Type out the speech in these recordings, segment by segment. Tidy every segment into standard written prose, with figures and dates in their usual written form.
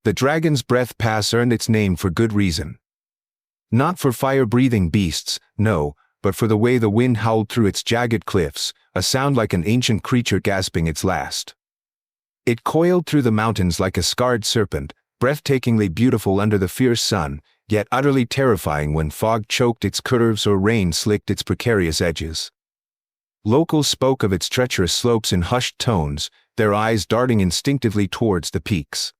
The Dragon's Breath Pass earned its name for good reason. Not for fire-breathing beasts, no, but for the way the wind howled through its jagged cliffs, a sound like an ancient creature gasping its last. It coiled through the mountains like a scarred serpent, breathtakingly beautiful under the fierce sun, yet utterly terrifying when fog choked its curves or rain slicked its precarious edges. Locals spoke of its treacherous slopes in hushed tones, their eyes darting instinctively towards the peaks.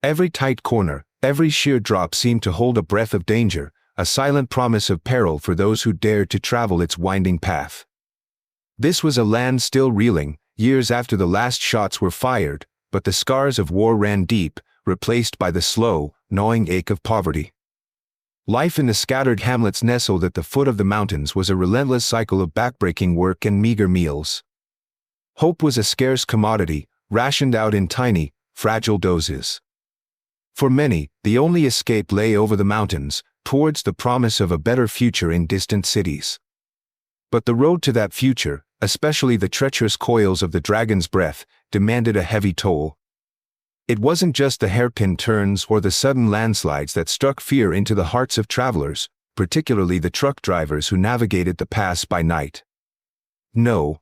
Every tight corner, every sheer drop seemed to hold a breath of danger, a silent promise of peril for those who dared to travel its winding path. This was a land still reeling, years after the last shots were fired, but the scars of war ran deep, replaced by the slow, gnawing ache of poverty. Life in the scattered hamlets nestled at the foot of the mountains was a relentless cycle of backbreaking work and meager meals. Hope was a scarce commodity, rationed out in tiny, fragile doses. For many, the only escape lay over the mountains, towards the promise of a better future in distant cities. But the road to that future, especially the treacherous coils of the Dragon's Breath, demanded a heavy toll. It wasn't just the hairpin turns or the sudden landslides that struck fear into the hearts of travelers, particularly the truck drivers who navigated the pass by night. No.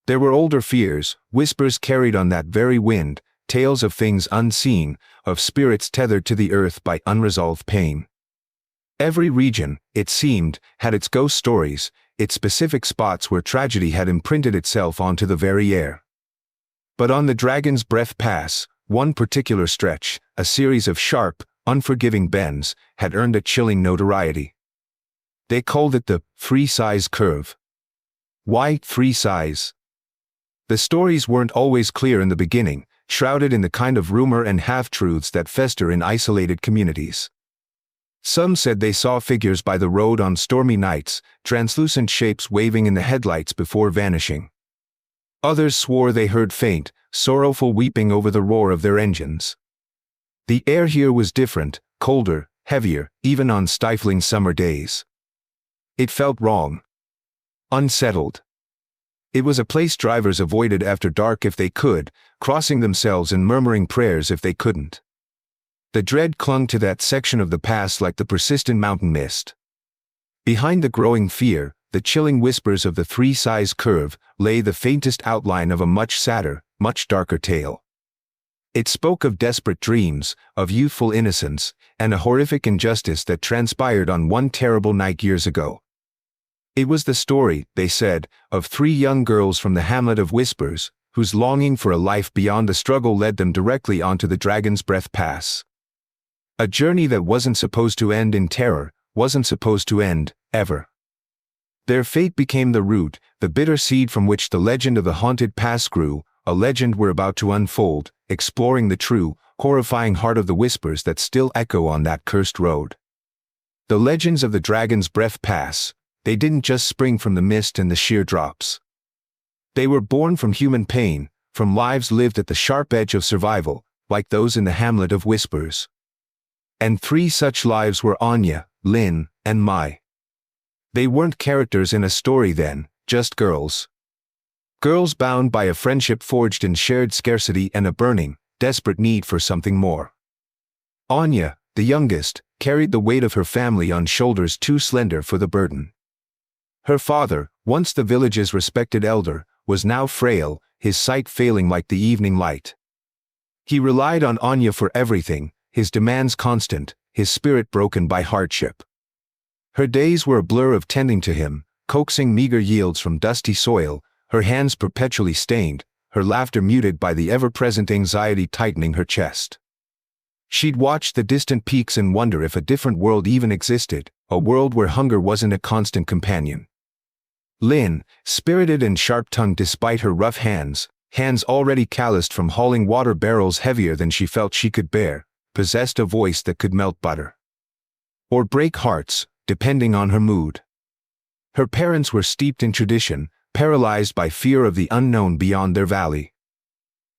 There were older fears, whispers carried on that very wind, tales of things unseen, of spirits tethered to the earth by unresolved pain. Every region, it seemed, had its ghost stories, its specific spots where tragedy had imprinted itself onto the very air. But on the Dragon's Breath Pass, one particular stretch, a series of sharp, unforgiving bends, had earned a chilling notoriety. They called it the three-size curve. Why three-size? The stories weren't always clear in the beginning, shrouded in the kind of rumor and half-truths that fester in isolated communities. Some said they saw figures by the road on stormy nights, translucent shapes waving in the headlights before vanishing. Others swore they heard faint, sorrowful weeping over the roar of their engines. The air here was different, colder, heavier, even on stifling summer days. It felt wrong. Unsettled. It was a place drivers avoided after dark if they could, crossing themselves and murmuring prayers if they couldn't. The dread clung to that section of the pass like the persistent mountain mist. Behind the growing fear, the chilling whispers of the three-size curve, lay the faintest outline of a much sadder, much darker tale. It spoke of desperate dreams, of youthful innocence, and a horrific injustice that transpired on one terrible night years ago. It was the story, they said, of 3 young girls from the hamlet of Whispers, whose longing for a life beyond the struggle led them directly onto the Dragon's Breath Pass. A journey that wasn't supposed to end in terror, wasn't supposed to end, ever. Their fate became the root, the bitter seed from which the legend of the haunted pass grew, a legend we're about to unfold, exploring the true, horrifying heart of the whispers that still echo on that cursed road. The legends of the Dragon's Breath Pass, they didn't just spring from the mist and the sheer drops. They were born from human pain, from lives lived at the sharp edge of survival, like those in the hamlet of Whispers. And 3 such lives were Anya, Linh, and Mai. They weren't characters in a story then, just girls. Girls bound by a friendship forged in shared scarcity and a burning, desperate need for something more. Anya, the youngest, carried the weight of her family on shoulders too slender for the burden. Her father, once the village's respected elder, was now frail, his sight failing like the evening light. He relied on Anya for everything, his demands constant, his spirit broken by hardship. Her days were a blur of tending to him, coaxing meager yields from dusty soil, her hands perpetually stained, her laughter muted by the ever-present anxiety tightening her chest. She'd watch the distant peaks and wonder if a different world even existed, a world where hunger wasn't a constant companion. Linh, spirited and sharp-tongued despite her rough hands already calloused from hauling water barrels heavier than she felt she could bear, possessed a voice that could melt butter. Or break hearts, depending on her mood. Her parents were steeped in tradition, paralyzed by fear of the unknown beyond their valley.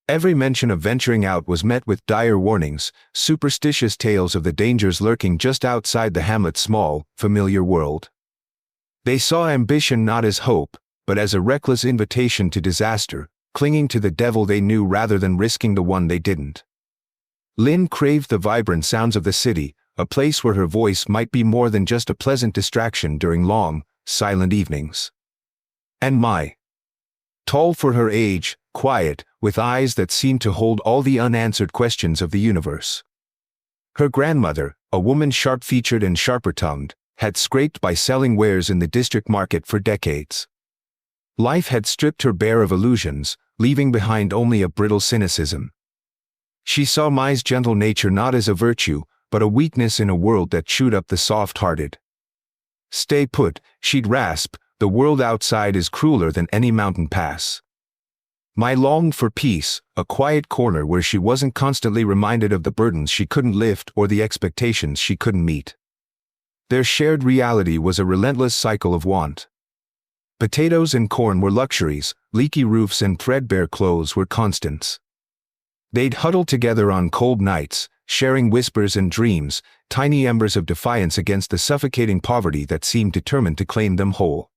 Every mention of venturing out was met with dire warnings, superstitious tales of the dangers lurking just outside the hamlet's small, familiar world. They saw ambition not as hope, but as a reckless invitation to disaster, clinging to the devil they knew rather than risking the one they didn't. Linh craved the vibrant sounds of the city, a place where her voice might be more than just a pleasant distraction during long, silent evenings. And Mai, tall for her age, quiet, with eyes that seemed to hold all the unanswered questions of the universe. Her grandmother, a woman sharp-featured and sharper-tongued, had scraped by selling wares in the district market for decades. Life had stripped her bare of illusions, leaving behind only a brittle cynicism. She saw Mai's gentle nature not as a virtue, but a weakness in a world that chewed up the soft-hearted. "Stay put," she'd rasp, "the world outside is crueler than any mountain pass." Mai longed for peace, a quiet corner where she wasn't constantly reminded of the burdens she couldn't lift or the expectations she couldn't meet. Their shared reality was a relentless cycle of want. Potatoes and corn were luxuries, leaky roofs and threadbare clothes were constants. They'd huddle together on cold nights, sharing whispers and dreams, tiny embers of defiance against the suffocating poverty that seemed determined to claim them whole.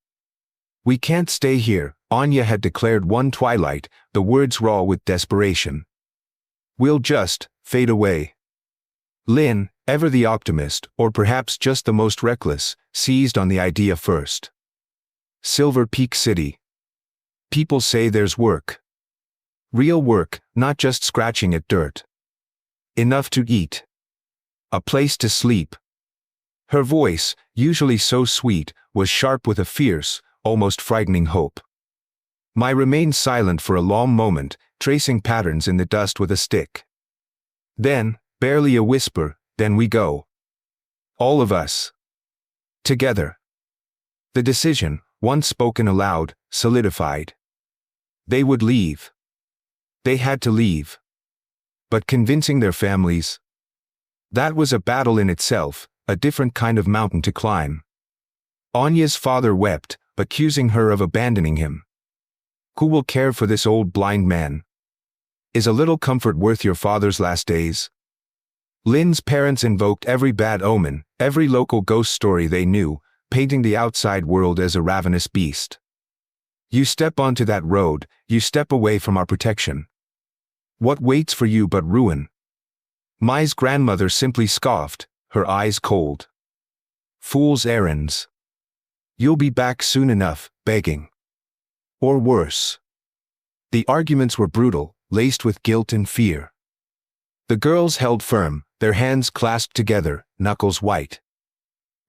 "We can't stay here," Anya had declared one twilight, the words raw with desperation. "We'll just fade away." Linh, ever the optimist, or perhaps just the most reckless, seized on the idea first. Silver Peak City. People say there's work. Real work, not just scratching at dirt. Enough to eat. A place to sleep. Her voice, usually so sweet, was sharp with a fierce, almost frightening hope. Mai remained silent for a long moment, tracing patterns in the dust with a stick. Then, barely a whisper, "Then we go. All of us. Together." The decision, once spoken aloud, solidified. They would leave. They had to leave. But convincing their families? That was a battle in itself, a different kind of mountain to climb. Anya's father wept, accusing her of abandoning him. "Who will care for this old blind man? Is a little comfort worth your father's last days?" Lin's parents invoked every bad omen, every local ghost story they knew, painting the outside world as a ravenous beast. "You step onto that road, you step away from our protection. What waits for you but ruin?" Mai's grandmother simply scoffed, her eyes cold. "Fool's errands. You'll be back soon enough, begging. Or worse." The arguments were brutal, laced with guilt and fear. The girls held firm, their hands clasped together, knuckles white.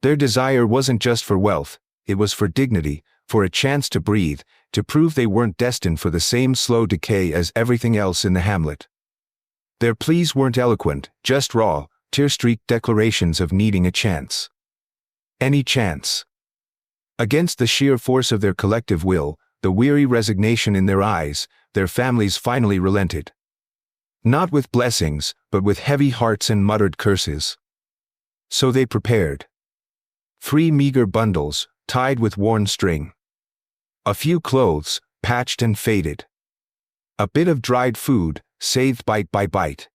Their desire wasn't just for wealth, it was for dignity, for a chance to breathe, to prove they weren't destined for the same slow decay as everything else in the hamlet. Their pleas weren't eloquent, just raw, tear-streaked declarations of needing a chance. Any chance. Against the sheer force of their collective will, the weary resignation in their eyes, their families finally relented. Not with blessings, but with heavy hearts and muttered curses. So they prepared. 3 meager bundles, tied with worn string. A few clothes, patched and faded. A bit of dried food, saved bite by bite.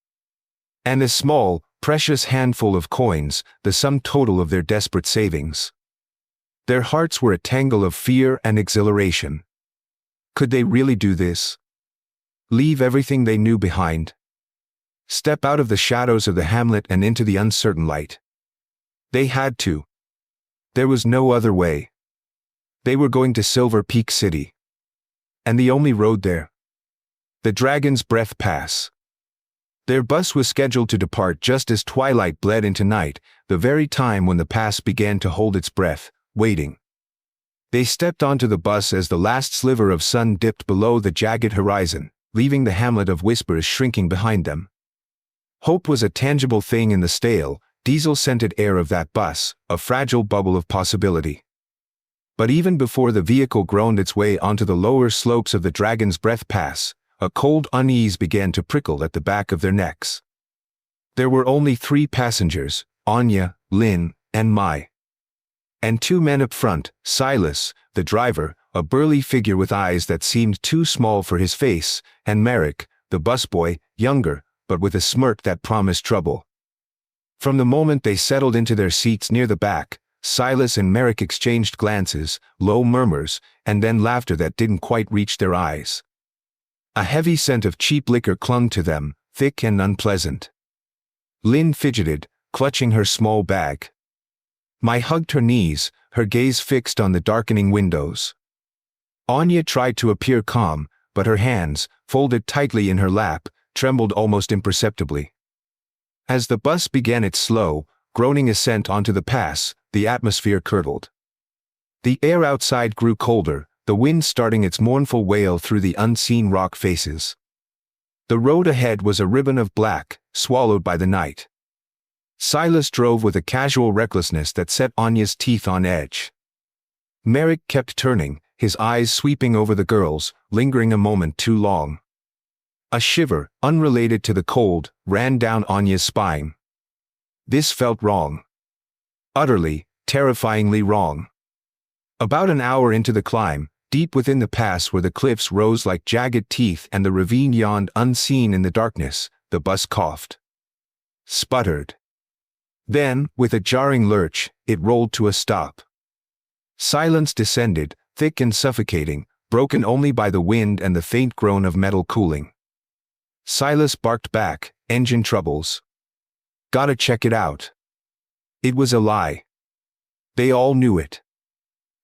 And a small, precious handful of coins, the sum total of their desperate savings. Their hearts were a tangle of fear and exhilaration. Could they really do this? Leave everything they knew behind? Step out of the shadows of the hamlet and into the uncertain light? They had to. There was no other way. They were going to Silver Peak City. And the only road there? The Dragon's Breath Pass. Their bus was scheduled to depart just as twilight bled into night, the very time when the pass began to hold its breath, waiting. They stepped onto the bus as the last sliver of sun dipped below the jagged horizon, leaving the hamlet of whispers shrinking behind them. Hope was a tangible thing in the stale, diesel-scented air of that bus, a fragile bubble of possibility. But even before the vehicle groaned its way onto the lower slopes of the Dragon's Breath Pass, a cold unease began to prickle at the back of their necks. There were only 3 passengers, Anya, Linh, and Mai. And 2 men up front, Silas, the driver, a burly figure with eyes that seemed too small for his face, and Merrick, the busboy, younger, but with a smirk that promised trouble. From the moment they settled into their seats near the back, Silas and Merrick exchanged glances, low murmurs, and then laughter that didn't quite reach their eyes. A heavy scent of cheap liquor clung to them, thick and unpleasant. Linh fidgeted, clutching her small bag. Mai hugged her knees, her gaze fixed on the darkening windows. Anya tried to appear calm, but her hands, folded tightly in her lap, trembled almost imperceptibly. As the bus began its slow, groaning ascent onto the pass, the atmosphere curdled. The air outside grew colder, the wind starting its mournful wail through the unseen rock faces. The road ahead was a ribbon of black, swallowed by the night. Silas drove with a casual recklessness that set Anya's teeth on edge. Merrick kept turning, his eyes sweeping over the girls, lingering a moment too long. A shiver, unrelated to the cold, ran down Anya's spine. This felt wrong. Utterly, terrifyingly wrong. About an hour into the climb, deep within the pass where the cliffs rose like jagged teeth and the ravine yawned unseen in the darkness, the bus coughed. Sputtered. Then, with a jarring lurch, it rolled to a stop. Silence descended, thick and suffocating, broken only by the wind and the faint groan of metal cooling. Silas barked back, "Engine troubles. Gotta check it out." It was a lie. They all knew it.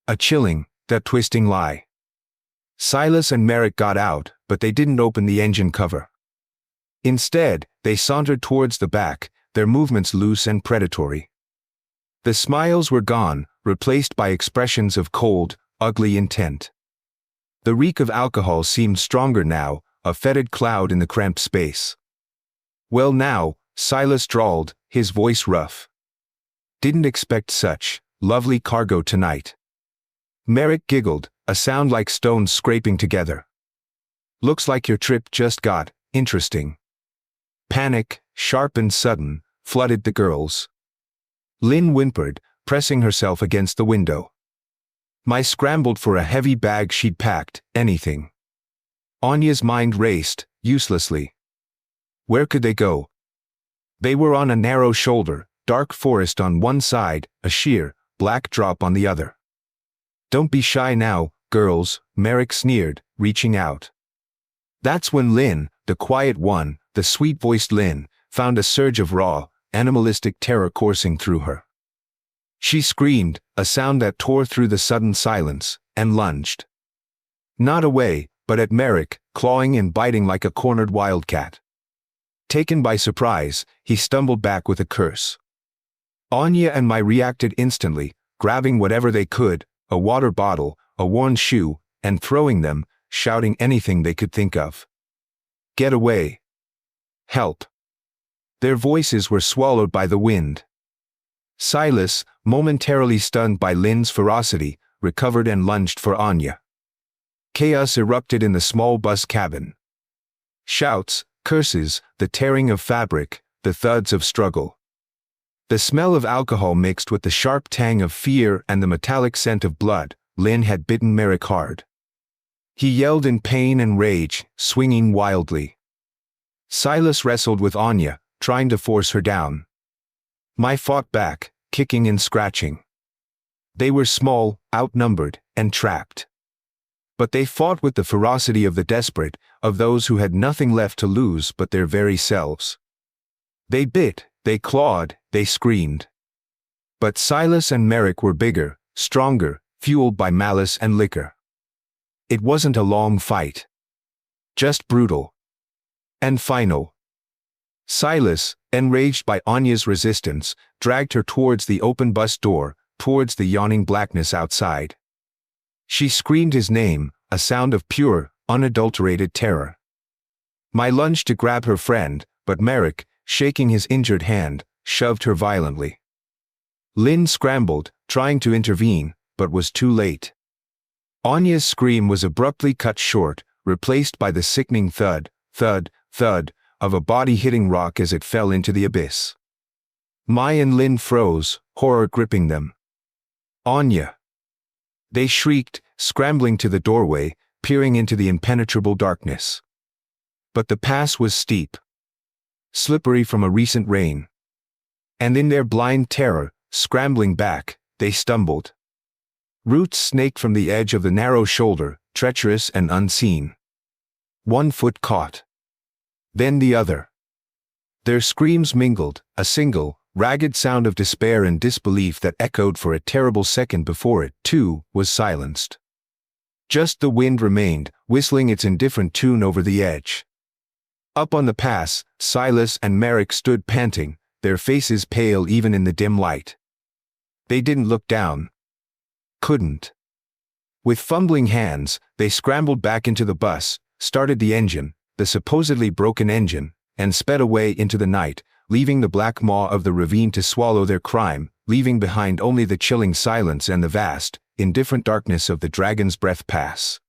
A chilling, that twisting lie. Silas and Merrick got out, but they didn't open the engine cover. Instead, they sauntered towards the back, their movements loose and predatory. The smiles were gone, replaced by expressions of cold, ugly intent. The reek of alcohol seemed stronger now, a fetid cloud in the cramped space. "Well now," Silas drawled, his voice rough. "Didn't expect such lovely cargo tonight." Merrick giggled, a sound like stones scraping together. "Looks like your trip just got interesting." Panic, sharp and sudden, flooded the girls. Linh whimpered, pressing herself against the window. Mai scrambled for a heavy bag she'd packed, anything. Anya's mind raced, uselessly. Where could they go? They were on a narrow shoulder, dark forest on one side, a sheer, black drop on the other. "Don't be shy now, girls," Merrick sneered, reaching out. That's when Linh, the quiet one, the sweet-voiced Linh, found a surge of raw, animalistic terror coursing through her. She screamed, a sound that tore through the sudden silence, and lunged. Not away, but at Merrick, clawing and biting like a cornered wildcat. Taken by surprise, he stumbled back with a curse. Anya and Mai reacted instantly, grabbing whatever they could, a water bottle, a worn shoe, and throwing them, shouting anything they could think of. "Get away! Help!" Their voices were swallowed by the wind. Silas, momentarily stunned by Lin's ferocity, recovered and lunged for Anya. Chaos erupted in the small bus cabin. Shouts, curses, the tearing of fabric, the thuds of struggle. The smell of alcohol mixed with the sharp tang of fear and the metallic scent of blood. Linh had bitten Merrick hard. He yelled in pain and rage, swinging wildly. Silas wrestled with Anya, trying to force her down. Mai fought back, kicking and scratching. They were small, outnumbered, and trapped. But they fought with the ferocity of the desperate, of those who had nothing left to lose but their very selves. They bit, they clawed, they screamed. But Silas and Merrick were bigger, stronger, fueled by malice and liquor. It wasn't a long fight. Just brutal. And final. Silas, enraged by Anya's resistance, dragged her towards the open bus door, towards the yawning blackness outside. She screamed his name, a sound of pure, unadulterated terror. Mai lunged to grab her friend, but Merrick, shaking his injured hand, shoved her violently. Linh scrambled, trying to intervene, but was too late. Anya's scream was abruptly cut short, replaced by the sickening thud, thud, thud, of a body hitting rock as it fell into the abyss. Mai and Linh froze, horror gripping them. "Anya!" They shrieked, scrambling to the doorway, peering into the impenetrable darkness. But the pass was steep. Slippery from a recent rain. And in their blind terror, scrambling back, they stumbled. Roots snaked from the edge of the narrow shoulder, treacherous and unseen. One foot caught. Then the other. Their screams mingled, a single, ragged sound of despair and disbelief that echoed for a terrible second before it, too, was silenced. Just the wind remained, whistling its indifferent tune over the edge. Up on the pass, Silas and Merrick stood panting, their faces pale even in the dim light. They didn't look down. Couldn't. With fumbling hands, they scrambled back into the bus, started the engine, the supposedly broken engine, and sped away into the night, leaving the black maw of the ravine to swallow their crime, leaving behind only the chilling silence and the vast, indifferent darkness of the Dragon's Breath Pass.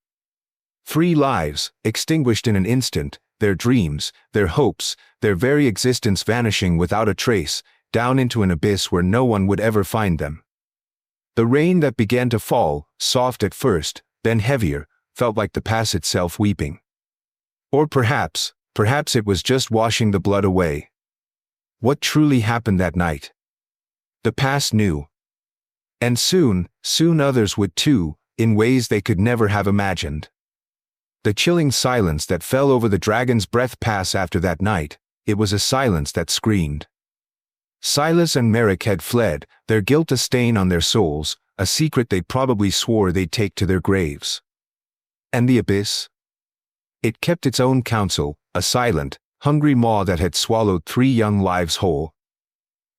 3 lives, extinguished in an instant, their dreams, their hopes, their very existence vanishing without a trace, down into an abyss where no one would ever find them. The rain that began to fall, soft at first, then heavier, felt like the pass itself weeping. Or perhaps it was just washing the blood away. What truly happened that night? The pass knew. And soon others would too, in ways they could never have imagined. The chilling silence that fell over the Dragon's Breath Pass after that night, it was a silence that screamed. Silas and Merrick had fled, their guilt a stain on their souls, a secret they probably swore they'd take to their graves. And the abyss? It kept its own counsel, a silent, hungry maw that had swallowed 3 young lives whole.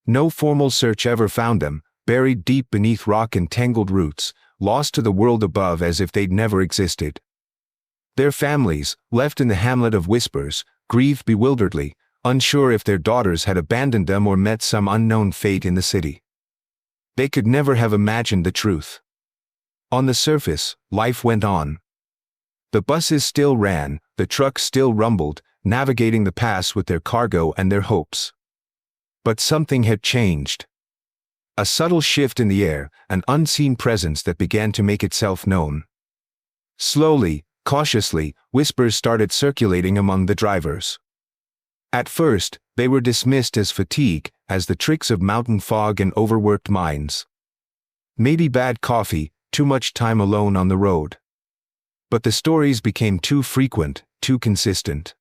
No formal search ever found them, buried deep beneath rock and tangled roots, lost to the world above as if they'd never existed. Their families, left in the hamlet of Whispers, grieved bewilderedly, unsure if their daughters had abandoned them or met some unknown fate in the city. They could never have imagined the truth. On the surface, life went on. The buses still ran, the trucks still rumbled, navigating the pass with their cargo and their hopes. But something had changed. A subtle shift in the air, an unseen presence that began to make itself known. Slowly, cautiously, whispers started circulating among the drivers. At first, they were dismissed as fatigue, as the tricks of mountain fog and overworked minds. Maybe bad coffee, too much time alone on the road. But the stories became too frequent, too consistent.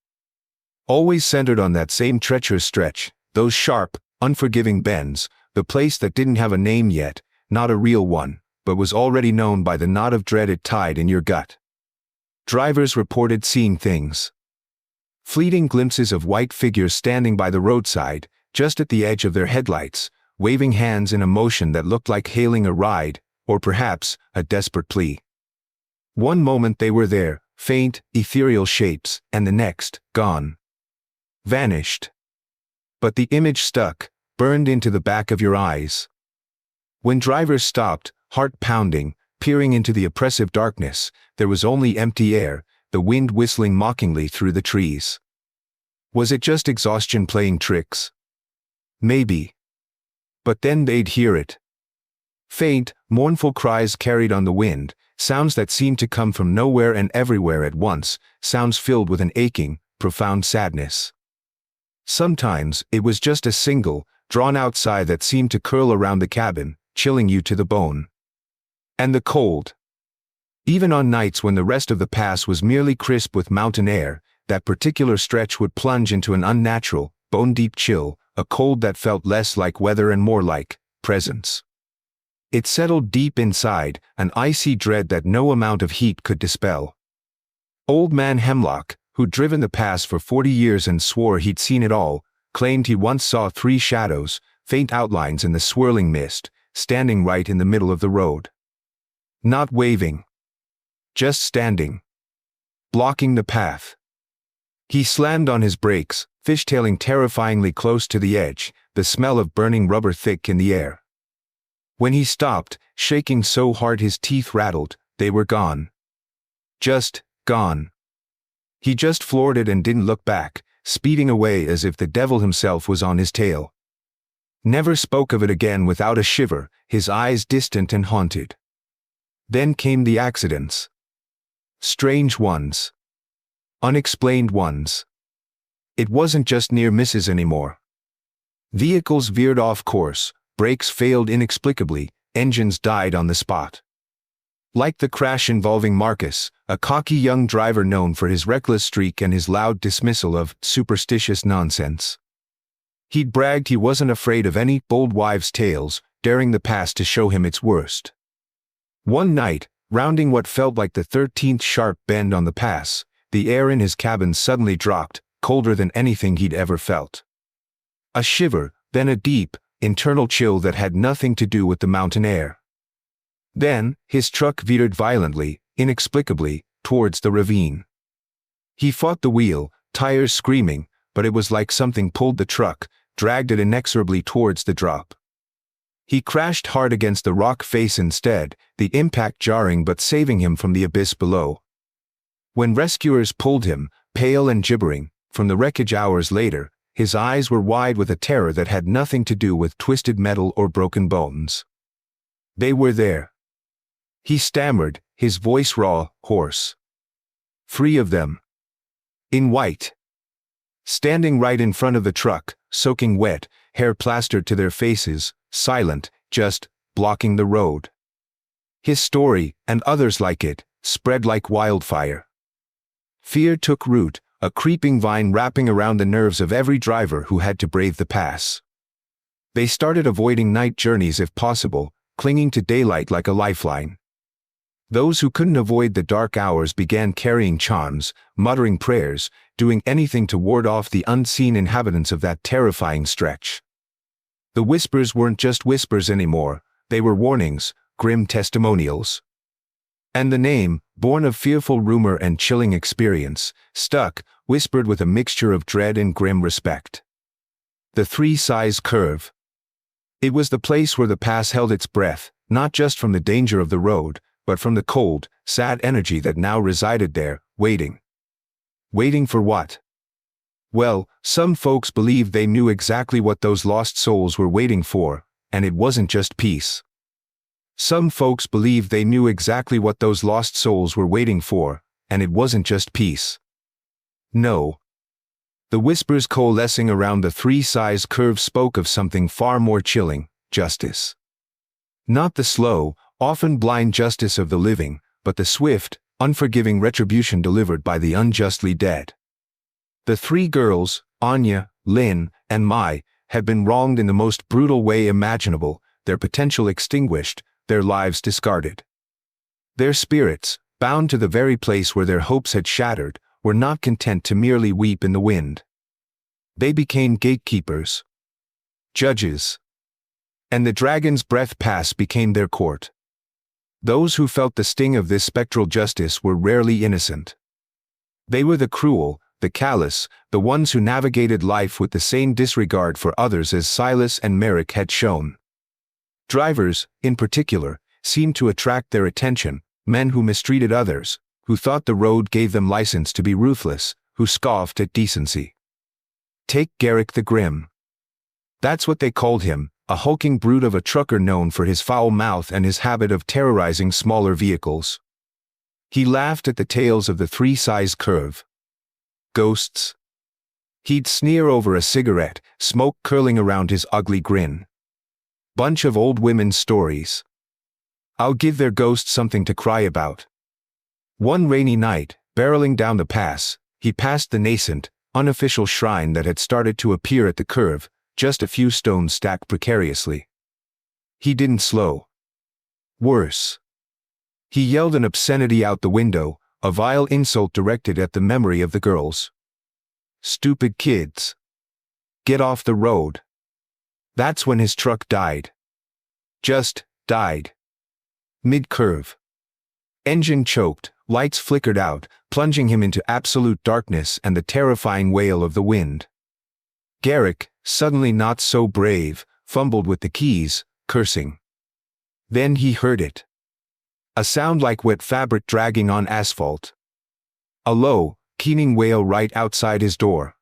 Always centered on that same treacherous stretch, those sharp, unforgiving bends, the place that didn't have a name yet, not a real one, but was already known by the knot of dread it tied in your gut. Drivers reported seeing things. Fleeting glimpses of white figures standing by the roadside, just at the edge of their headlights, waving hands in a motion that looked like hailing a ride, or perhaps a desperate plea. One moment they were there, faint, ethereal shapes, and the next, gone. Vanished. But the image stuck, burned into the back of your eyes. When drivers stopped, heart pounding, peering into the oppressive darkness, there was only empty air, the wind whistling mockingly through the trees. Was it just exhaustion playing tricks? Maybe. But then they'd hear it. Faint, mournful cries carried on the wind, sounds that seemed to come from nowhere and everywhere at once, sounds filled with an aching, profound sadness. Sometimes, it was just a single, drawn-out sigh that seemed to curl around the cabin, chilling you to the bone. And the cold. Even on nights when the rest of the pass was merely crisp with mountain air, that particular stretch would plunge into an unnatural, bone-deep chill, a cold that felt less like weather and more like presence. It settled deep inside, an icy dread that no amount of heat could dispel. Old Man Hemlock, who'd driven the pass for 40 years and swore he'd seen it all, claimed he once saw 3 shadows, faint outlines in the swirling mist, standing right in the middle of the road. Not waving. Just standing. Blocking the path. He slammed on his brakes, fishtailing terrifyingly close to the edge, the smell of burning rubber thick in the air. When he stopped, shaking so hard his teeth rattled, they were gone. Just gone. He just floored it and didn't look back, speeding away as if the devil himself was on his tail. Never spoke of it again without a shiver, his eyes distant and haunted. Then came the accidents. Strange ones. Unexplained ones. It wasn't just near misses anymore. Vehicles veered off course, brakes failed inexplicably, engines died on the spot. Like the crash involving Marcus, a cocky young driver known for his reckless streak and his loud dismissal of superstitious nonsense. He'd bragged he wasn't afraid of any bold wives' tales, daring the past to show him its worst. One night, rounding what felt like the 13th sharp bend on the pass, the air in his cabin suddenly dropped, colder than anything he'd ever felt. A shiver, then a deep, internal chill that had nothing to do with the mountain air. Then, his truck veered violently, inexplicably, towards the ravine. He fought the wheel, tires screaming, but it was like something pulled the truck, dragged it inexorably towards the drop. He crashed hard against the rock face instead, the impact jarring but saving him from the abyss below. When rescuers pulled him, pale and gibbering, from the wreckage hours later, his eyes were wide with a terror that had nothing to do with twisted metal or broken bones. They were there. He stammered, his voice raw, hoarse. 3 of them. In white. Standing right in front of the truck, soaking wet, hair plastered to their faces, silent, just blocking the road. His story, and others like it, spread like wildfire. Fear took root, a creeping vine wrapping around the nerves of every driver who had to brave the pass. They started avoiding night journeys if possible, clinging to daylight like a lifeline. Those who couldn't avoid the dark hours began carrying charms, muttering prayers, doing anything to ward off the unseen inhabitants of that terrifying stretch. The whispers weren't just whispers anymore, they were warnings, grim testimonials. And the name, born of fearful rumor and chilling experience, stuck, whispered with a mixture of dread and grim respect. The 3-size curve. It was the place where the pass held its breath, not just from the danger of the road, but from the cold, sad energy that now resided there, waiting. Waiting for what? Well, some folks believed they knew exactly what those lost souls were waiting for, and it wasn't just peace. Some folks believed they knew exactly what those lost souls were waiting for, and it wasn't just peace. No. The whispers coalescing around the 3-size curve spoke of something far more chilling, justice. Not the slow, often blind justice of the living, but the swift, unforgiving retribution delivered by the unjustly dead. The 3 girls, Anya, Linh, and Mai, had been wronged in the most brutal way imaginable, their potential extinguished, their lives discarded. Their spirits, bound to the very place where their hopes had shattered, were not content to merely weep in the wind. They became gatekeepers, judges. And the dragon's breath pass became their court. Those who felt the sting of this spectral justice were rarely innocent. They were the cruel, the callous, the ones who navigated life with the same disregard for others as Silas and Merrick had shown. Drivers, in particular, seemed to attract their attention, men who mistreated others, who thought the road gave them license to be ruthless, who scoffed at decency. Take Garrick the Grim. That's what they called him, a hulking brute of a trucker known for his foul mouth and his habit of terrorizing smaller vehicles. He laughed at the tales of the 3-size curve. Ghosts. He'd sneer over a cigarette, smoke curling around his ugly grin. Bunch of old women's stories. I'll give their ghosts something to cry about. One rainy night, barreling down the pass, he passed the nascent, unofficial shrine that had started to appear at the curve, just a few stones stacked precariously. He didn't slow. Worse. He yelled an obscenity out the window, a vile insult directed at the memory of the girls. Stupid kids. Get off the road. That's when his truck died. Just died. Mid-curve. Engine choked, lights flickered out, plunging him into absolute darkness and the terrifying wail of the wind. Garrick, suddenly not so brave, fumbled with the keys, cursing. Then he heard it. A sound like wet fabric dragging on asphalt. A low, keening wail right outside his door.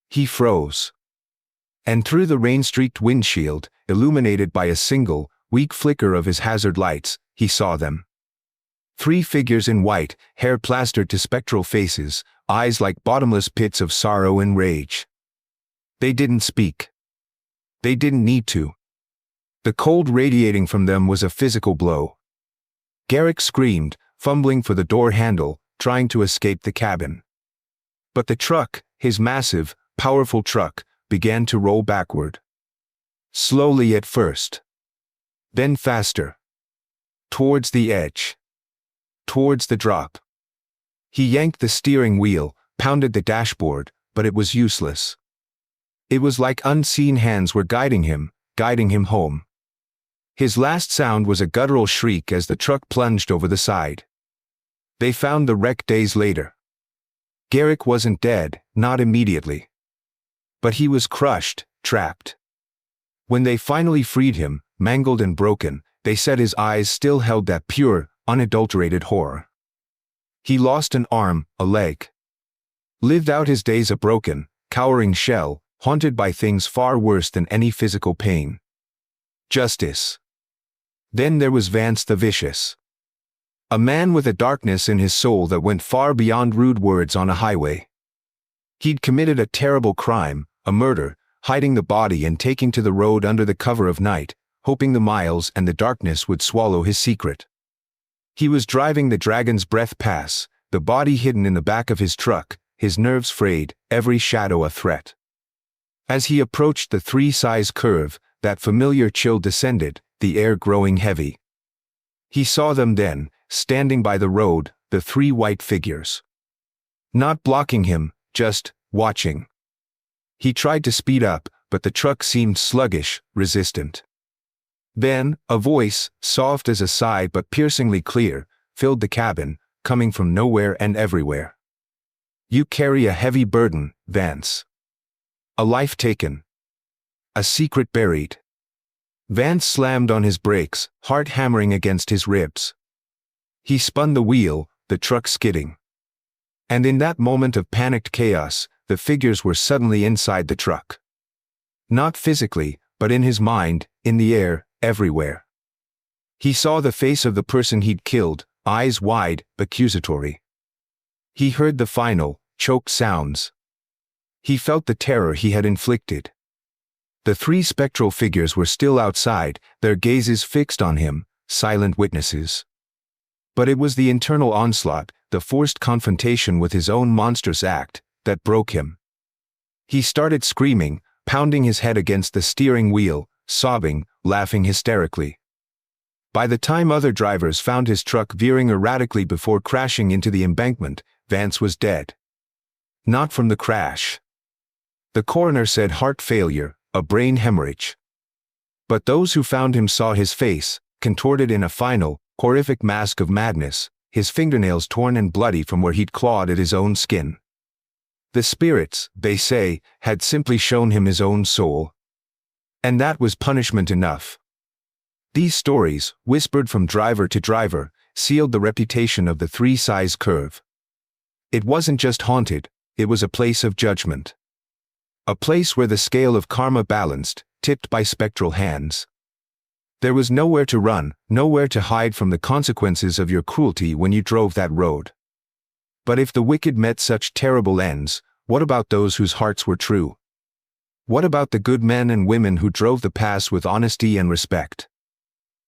He froze. And through the rain-streaked windshield, illuminated by a single, weak flicker of his hazard lights, he saw them. 3 figures in white, hair plastered to spectral faces, eyes like bottomless pits of sorrow and rage. They didn't speak. They didn't need to. The cold radiating from them was a physical blow. Garrick screamed, fumbling for the door handle, trying to escape the cabin. But the truck, his massive, powerful truck, began to roll backward. Slowly at first. Then faster. Towards the edge. Towards the drop. He yanked the steering wheel, pounded the dashboard, but it was useless. It was like unseen hands were guiding him home. His last sound was a guttural shriek as the truck plunged over the side. They found the wreck days later. Garrick wasn't dead, not immediately. But he was crushed, trapped. When they finally freed him, mangled and broken, they said his eyes still held that pure, unadulterated horror. He lost an arm, a leg. Lived out his days a broken, cowering shell, haunted by things far worse than any physical pain. Justice. Then there was Vance the Vicious. A man with a darkness in his soul that went far beyond rude words on a highway. He'd committed a terrible crime, a murder, hiding the body and taking to the road under the cover of night, hoping the miles and the darkness would swallow his secret. He was driving the Dragon's Breath Pass, the body hidden in the back of his truck, his nerves frayed, every shadow a threat. As he approached the 3-size curve, that familiar chill descended, the air growing heavy. He saw them then, standing by the road, the 3 white figures. Not blocking him, just watching. He tried to speed up, but the truck seemed sluggish, resistant. Then, a voice, soft as a sigh but piercingly clear, filled the cabin, coming from nowhere and everywhere. "You carry a heavy burden, Vance. A life taken. A secret buried." Vance slammed on his brakes, heart hammering against his ribs. He spun the wheel, the truck skidding. And in that moment of panicked chaos, the figures were suddenly inside the truck. Not physically, but in his mind, in the air, everywhere. He saw the face of the person he'd killed, eyes wide, accusatory. He heard the final, choked sounds. He felt the terror he had inflicted. The 3 spectral figures were still outside, their gazes fixed on him, silent witnesses. But it was the internal onslaught, the forced confrontation with his own monstrous act, that broke him. He started screaming, pounding his head against the steering wheel, sobbing, laughing hysterically. By the time other drivers found his truck veering erratically before crashing into the embankment, Vance was dead. Not from the crash. The coroner said heart failure, a brain hemorrhage. But those who found him saw his face, contorted in a final, horrific mask of madness, his fingernails torn and bloody from where he'd clawed at his own skin. The spirits, they say, had simply shown him his own soul. And that was punishment enough. These stories, whispered from driver to driver, sealed the reputation of the 3-size curve. It wasn't just haunted, it was a place of judgment. A place where the scale of karma balanced, tipped by spectral hands. There was nowhere to run, nowhere to hide from the consequences of your cruelty when you drove that road. But if the wicked met such terrible ends, what about those whose hearts were true? What about the good men and women who drove the pass with honesty and respect?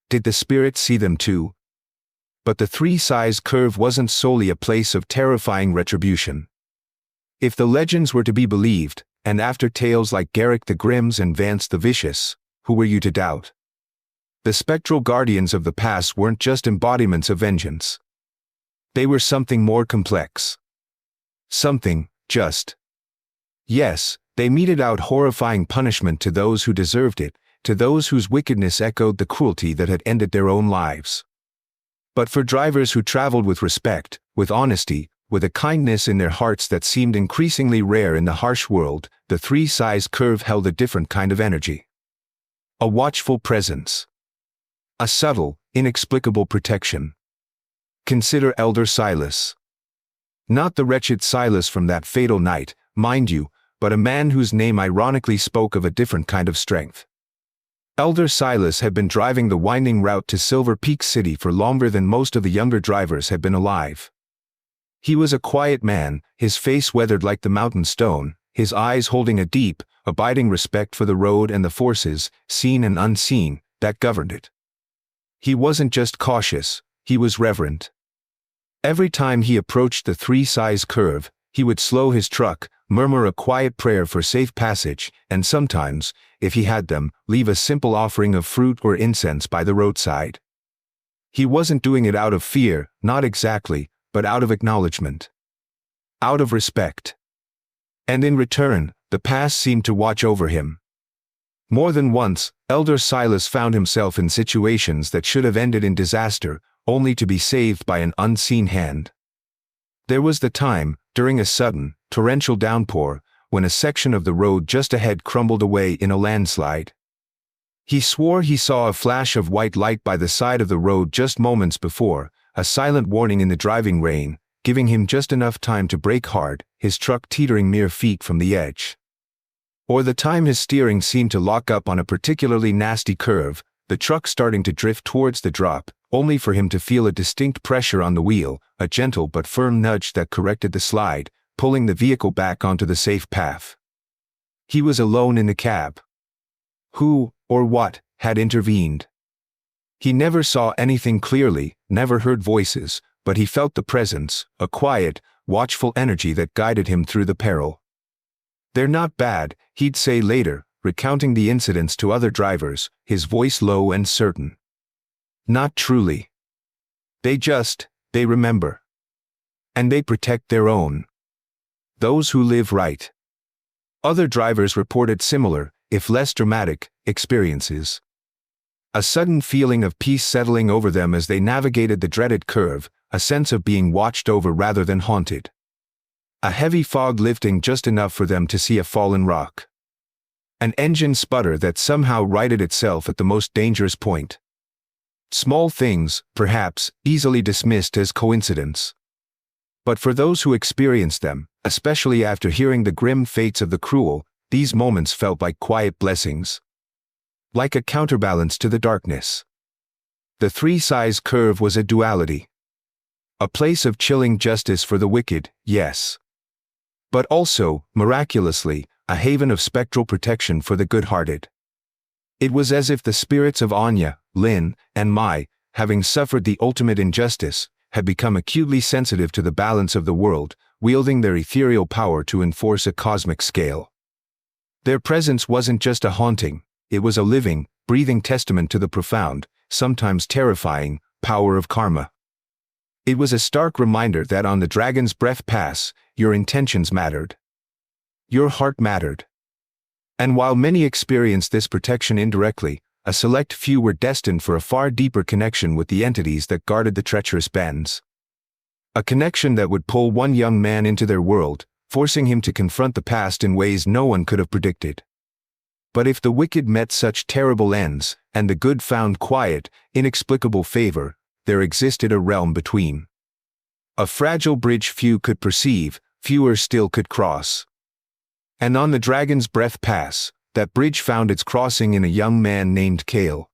Did the spirits see them too? But the 3-size curve wasn't solely a place of terrifying retribution. If the legends were to be believed, and after tales like Garrick the Grimm's and Vance the Vicious, who were you to doubt? The spectral guardians of the past weren't just embodiments of vengeance. They were something more complex. Something just. Yes, they meted out horrifying punishment to those who deserved it, to those whose wickedness echoed the cruelty that had ended their own lives. But for drivers who traveled with respect, with honesty, with a kindness in their hearts that seemed increasingly rare in the harsh world, the 3-size curve held a different kind of energy. A watchful presence. A subtle, inexplicable protection. Consider Elder Silas. Not the wretched Silas from that fatal night, mind you, but a man whose name ironically spoke of a different kind of strength. Elder Silas had been driving the winding route to Silver Peak City for longer than most of the younger drivers had been alive. He was a quiet man, his face weathered like the mountain stone, his eyes holding a deep, abiding respect for the road and the forces, seen and unseen, that governed it. He wasn't just cautious, he was reverent. Every time he approached the 3-size curve, He would slow his truck, murmur a quiet prayer for safe passage, and sometimes, if he had them, leave a simple offering of fruit or incense by the roadside. He wasn't doing it out of fear, not exactly, but out of acknowledgement. Out of respect. And in return, the past seemed to watch over him. More than once, Elder Silas found himself in situations that should have ended in disaster, only to be saved by an unseen hand. There was the time, during a sudden, torrential downpour, when a section of the road just ahead crumbled away in a landslide. He swore he saw a flash of white light by the side of the road just moments before, a silent warning in the driving rain, giving him just enough time to brake hard, his truck teetering mere feet from the edge. Or the time his steering seemed to lock up on a particularly nasty curve, the truck starting to drift towards the drop, only for him to feel a distinct pressure on the wheel, a gentle but firm nudge that corrected the slide, pulling the vehicle back onto the safe path. He was alone in the cab. Who, or what, had intervened? He never saw anything clearly, never heard voices, but he felt the presence, a quiet, watchful energy that guided him through the peril. "They're not bad," he'd say later, recounting the incidents to other drivers, his voice low and certain. "Not truly. They remember. And they protect their own. Those who live right." Other drivers reported similar, if less dramatic, experiences. A sudden feeling of peace settling over them as they navigated the dreaded curve, a sense of being watched over rather than haunted. A heavy fog lifting just enough for them to see a fallen rock. An engine sputter that somehow righted itself at the most dangerous point. Small things, perhaps, easily dismissed as coincidence. But for those who experienced them, especially after hearing the grim fates of the cruel, these moments felt like quiet blessings. Like a counterbalance to the darkness. The three-size curve was a duality. A place of chilling justice for the wicked, yes. But also, miraculously, a haven of spectral protection for the good-hearted. It was as if the spirits of Anya, Linh, and Mai, having suffered the ultimate injustice, had become acutely sensitive to the balance of the world, wielding their ethereal power to enforce a cosmic scale. Their presence wasn't just a haunting, it was a living, breathing testament to the profound, sometimes terrifying, power of karma. It was a stark reminder that on the Dragon's Breath Pass, your intentions mattered. Your heart mattered. And while many experienced this protection indirectly, a select few were destined for a far deeper connection with the entities that guarded the treacherous bends. A connection that would pull one young man into their world, forcing him to confront the past in ways no one could have predicted. But if the wicked met such terrible ends, and the good found quiet, inexplicable favor, there existed a realm between. A fragile bridge few could perceive, fewer still could cross. And on the Dragon's Breath Pass, that bridge found its crossing in a young man named Kale.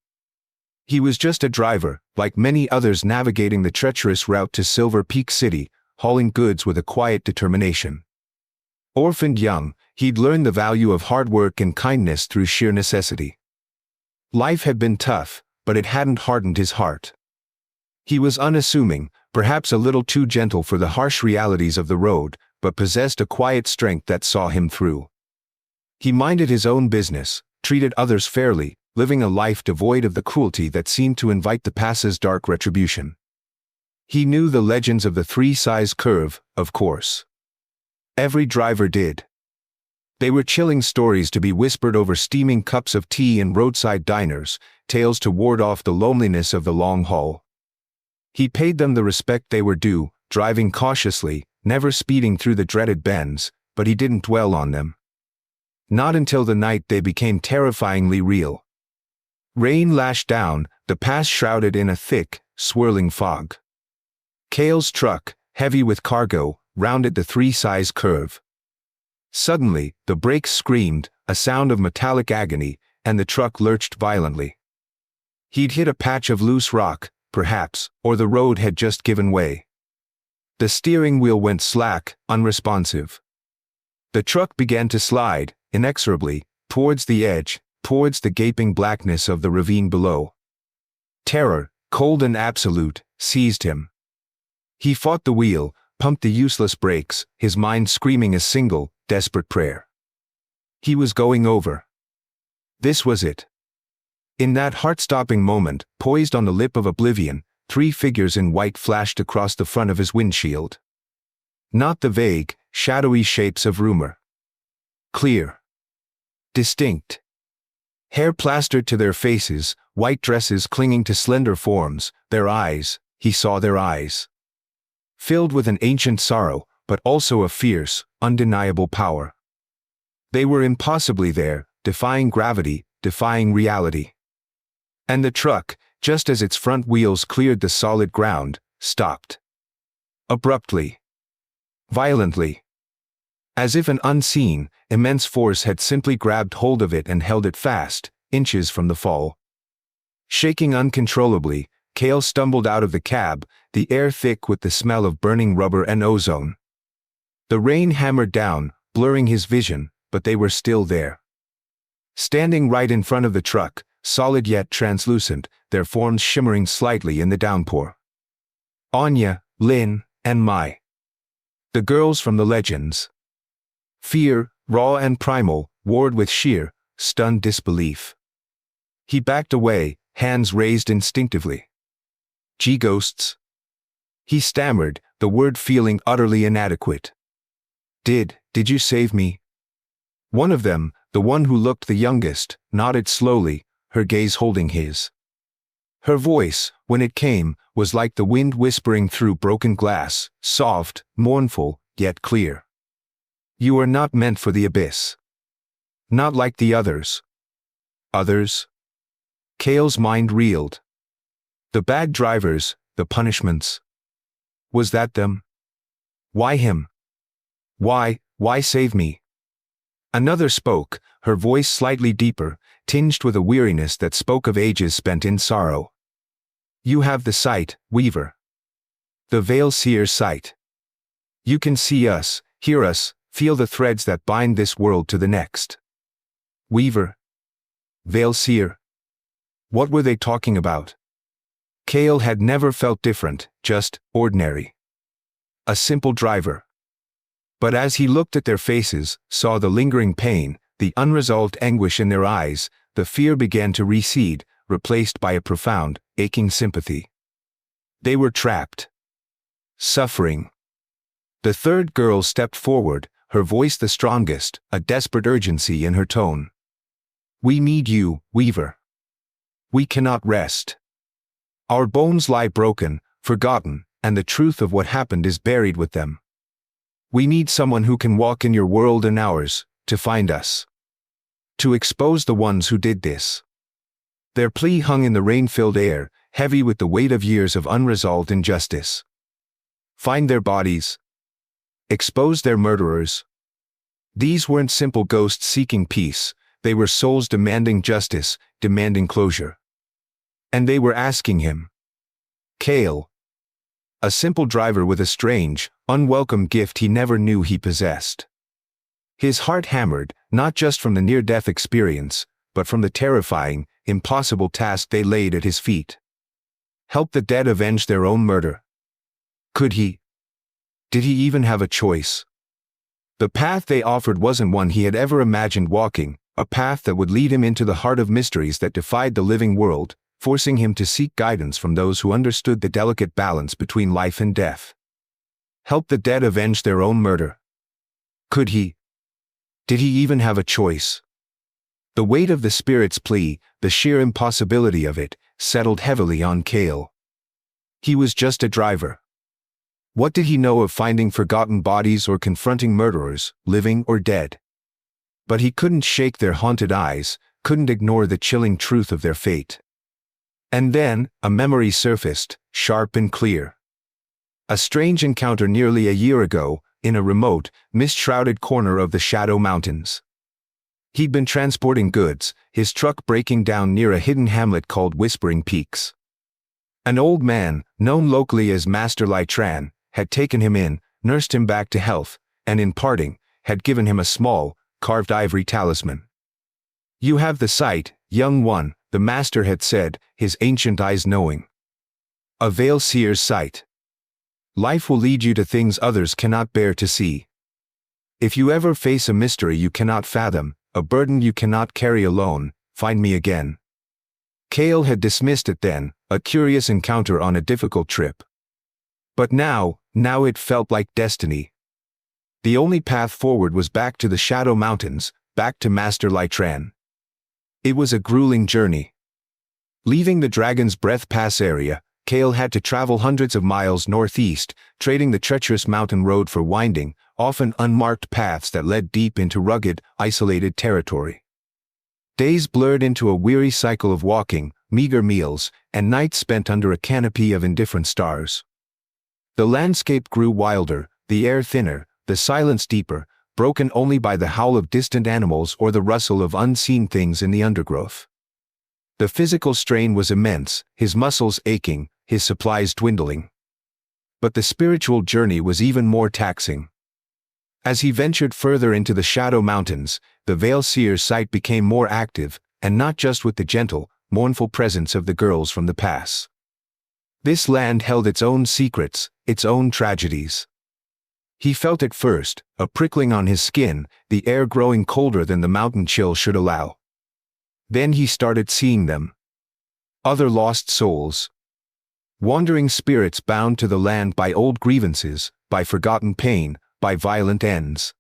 He was just a driver, like many others navigating the treacherous route to Silver Peak City, hauling goods with a quiet determination. Orphaned young, he'd learned the value of hard work and kindness through sheer necessity. Life had been tough, but it hadn't hardened his heart. He was unassuming, perhaps a little too gentle for the harsh realities of the road, but possessed a quiet strength that saw him through. He minded his own business, treated others fairly, living a life devoid of the cruelty that seemed to invite the pass's dark retribution. He knew the legends of the three-size curve, of course. Every driver did. They were chilling stories to be whispered over steaming cups of tea in roadside diners, tales to ward off the loneliness of the long haul. He paid them the respect they were due, driving cautiously, never speeding through the dreaded bends, but he didn't dwell on them. Not until the night they became terrifyingly real. Rain lashed down, the pass shrouded in a thick, swirling fog. Kale's truck, heavy with cargo, rounded the three-size curve. Suddenly, the brakes screamed, a sound of metallic agony, and the truck lurched violently. He'd hit a patch of loose rock, perhaps, or the road had just given way. The steering wheel went slack, unresponsive. The truck began to slide, inexorably, towards the edge, towards the gaping blackness of the ravine below. Terror, cold and absolute, seized him. He fought the wheel, pumped the useless brakes, his mind screaming a single, desperate prayer. He was going over. This was it. In that heart-stopping moment, poised on the lip of oblivion, 3 figures in white flashed across the front of his windshield. Not the vague, shadowy shapes of rumor. Clear. Distinct. Hair plastered to their faces, white dresses clinging to slender forms, their eyes, he saw their eyes. Filled with an ancient sorrow, but also a fierce, undeniable power. They were impossibly there, defying gravity, defying reality. And the truck, just as its front wheels cleared the solid ground, stopped. Abruptly. Violently. As if an unseen, immense force had simply grabbed hold of it and held it fast, inches from the fall. Shaking uncontrollably, Cale stumbled out of the cab, the air thick with the smell of burning rubber and ozone. The rain hammered down, blurring his vision, but they were still there. Standing right in front of the truck, solid yet translucent, their forms shimmering slightly in the downpour. Anya, Linh, and Mai. The girls from the legends. Fear, raw and primal, warred with sheer, stunned disbelief. He backed away, hands raised instinctively. Ghosts? He stammered, the word feeling utterly inadequate. Did you save me? One of them, the one who looked the youngest, nodded slowly, her gaze holding his. Her voice, when it came, was like the wind whispering through broken glass, soft, mournful, yet clear. You are not meant for the abyss. Not like the others. Others? Cale's mind reeled. The bad drivers, the punishments. Was that them? Why him? Why save me? Another spoke, her voice slightly deeper, tinged with a weariness that spoke of ages spent in sorrow. You have the sight, Weaver. The veil seer's sight. You can see us, hear us, feel the threads that bind this world to the next. Weaver. Veil seer. What were they talking about? Cale had never felt different, just ordinary. A simple driver. But as he looked at their faces, saw the lingering pain, the unresolved anguish in their eyes, the fear began to recede, replaced by a profound, aching sympathy. They were trapped. Suffering. The third girl stepped forward, her voice the strongest, a desperate urgency in her tone. We need you, Weaver. We cannot rest. Our bones lie broken, forgotten, and the truth of what happened is buried with them. We need someone who can walk in your world and ours, to find us. To expose the ones who did this. Their plea hung in the rain-filled air, heavy with the weight of years of unresolved injustice. Find their bodies. Expose their murderers. These weren't simple ghosts seeking peace, they were souls demanding justice, demanding closure. And they were asking him. Cale. A simple driver with a strange, unwelcome gift he never knew he possessed. His heart hammered, not just from the near-death experience, but from the terrifying, impossible task they laid at his feet. Help the dead avenge their own murder. Could he? Did he even have a choice? The path they offered wasn't one he had ever imagined walking, a path that would lead him into the heart of mysteries that defied the living world, forcing him to seek guidance from those who understood the delicate balance between life and death. Help the dead avenge their own murder. Could he? Did he even have a choice? The weight of the spirit's plea, the sheer impossibility of it, settled heavily on Cale. He was just a driver. What did he know of finding forgotten bodies or confronting murderers, living or dead? But he couldn't shake their haunted eyes, couldn't ignore the chilling truth of their fate. And then, a memory surfaced, sharp and clear. A strange encounter nearly a year ago, in a remote, mist-shrouded corner of the Shadow Mountains. He'd been transporting goods, his truck breaking down near a hidden hamlet called Whispering Peaks. An old man, known locally as Master Lytran, had taken him in, nursed him back to health, and in parting, had given him a small, carved ivory talisman. You have the sight, young one, the master had said, his ancient eyes knowing. A veil seer's sight. Life will lead you to things others cannot bear to see. If you ever face a mystery you cannot fathom, a burden you cannot carry alone, find me again. Cale had dismissed it then, a curious encounter on a difficult trip. But now it felt like destiny. The only path forward was back to the Shadow Mountains, back to Master Lytran. It was a grueling journey. Leaving the Dragon's Breath Pass area, Cale had to travel hundreds of miles northeast, trading the treacherous mountain road for winding, often unmarked paths that led deep into rugged, isolated territory. Days blurred into a weary cycle of walking, meager meals, and nights spent under a canopy of indifferent stars. The landscape grew wilder, the air thinner, the silence deeper, broken only by the howl of distant animals or the rustle of unseen things in the undergrowth. The physical strain was immense, his muscles aching, his supplies dwindling. But the spiritual journey was even more taxing. As he ventured further into the Shadow Mountains, the Veil Seer's sight became more active, and not just with the gentle, mournful presence of the girls from the pass. This land held its own secrets, its own tragedies. He felt it first, a prickling on his skin, the air growing colder than the mountain chill should allow. Then he started seeing them. Other lost souls. Wandering spirits bound to the land by old grievances, by forgotten pain, by violent ends.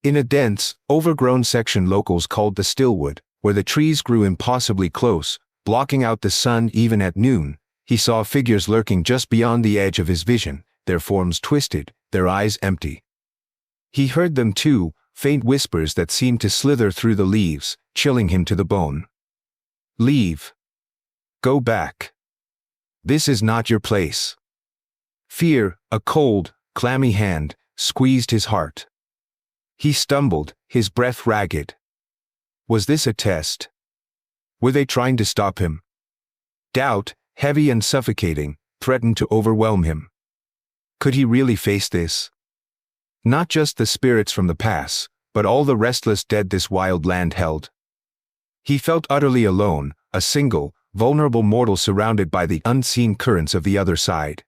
In a dense, overgrown section locals called the Stillwood, where the trees grew impossibly close, blocking out the sun even at noon, he saw figures lurking just beyond the edge of his vision, their forms twisted, their eyes empty. He heard them too, faint whispers that seemed to slither through the leaves, chilling him to the bone. Leave. Go back. This is not your place. Fear, a cold, clammy hand, squeezed his heart. He stumbled, his breath ragged. Was this a test? Were they trying to stop him? Doubt, heavy and suffocating, threatened to overwhelm him. Could he really face this? Not just the spirits from the pass, but all the restless dead this wild land held. He felt utterly alone, a single, vulnerable mortal surrounded by the unseen currents of the other side.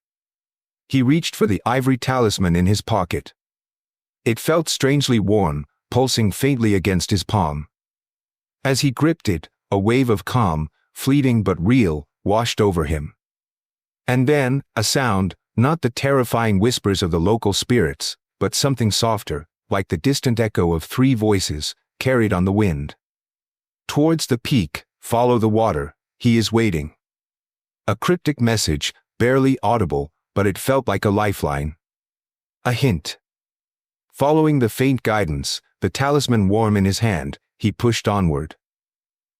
He reached for the ivory talisman in his pocket. It felt strangely warm, pulsing faintly against his palm. As he gripped it, a wave of calm, fleeting but real, washed over him. And then, a sound, not the terrifying whispers of the local spirits, but something softer, like the distant echo of 3 voices, carried on the wind. Towards the peak, follow the water, he is waiting. A cryptic message, barely audible, but it felt like a lifeline. A hint. Following the faint guidance, the talisman warm in his hand, he pushed onward.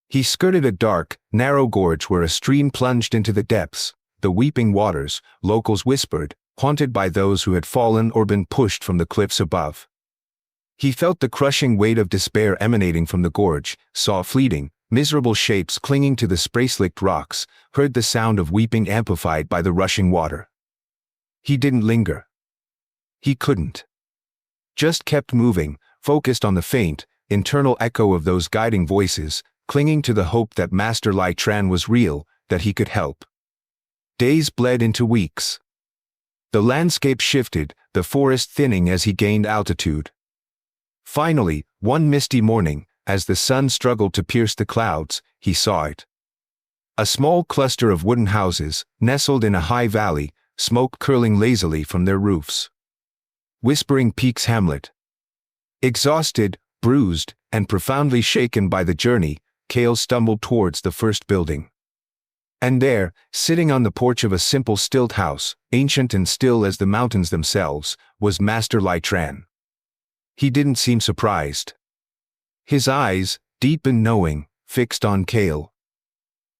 He skirted a dark, narrow gorge where a stream plunged into the depths, the weeping waters, locals whispered, haunted by those who had fallen or been pushed from the cliffs above. He felt the crushing weight of despair emanating from the gorge, saw fleeting, miserable shapes clinging to the spray-slicked rocks, heard the sound of weeping amplified by the rushing water. He didn't linger. He couldn't. Just kept moving, focused on the faint, internal echo of those guiding voices, clinging to the hope that Master Lytran was real, that he could help. Days bled into weeks. The landscape shifted, the forest thinning as he gained altitude. Finally, one misty morning, as the sun struggled to pierce the clouds, he saw it. A small cluster of wooden houses, nestled in a high valley, smoke curling lazily from their roofs. Whispering Peak's hamlet. Exhausted, bruised, and profoundly shaken by the journey, Cale stumbled towards the first building. And there, sitting on the porch of a simple stilt house, ancient and still as the mountains themselves, was Master Lytran. He didn't seem surprised. His eyes, deep and knowing, fixed on Cale.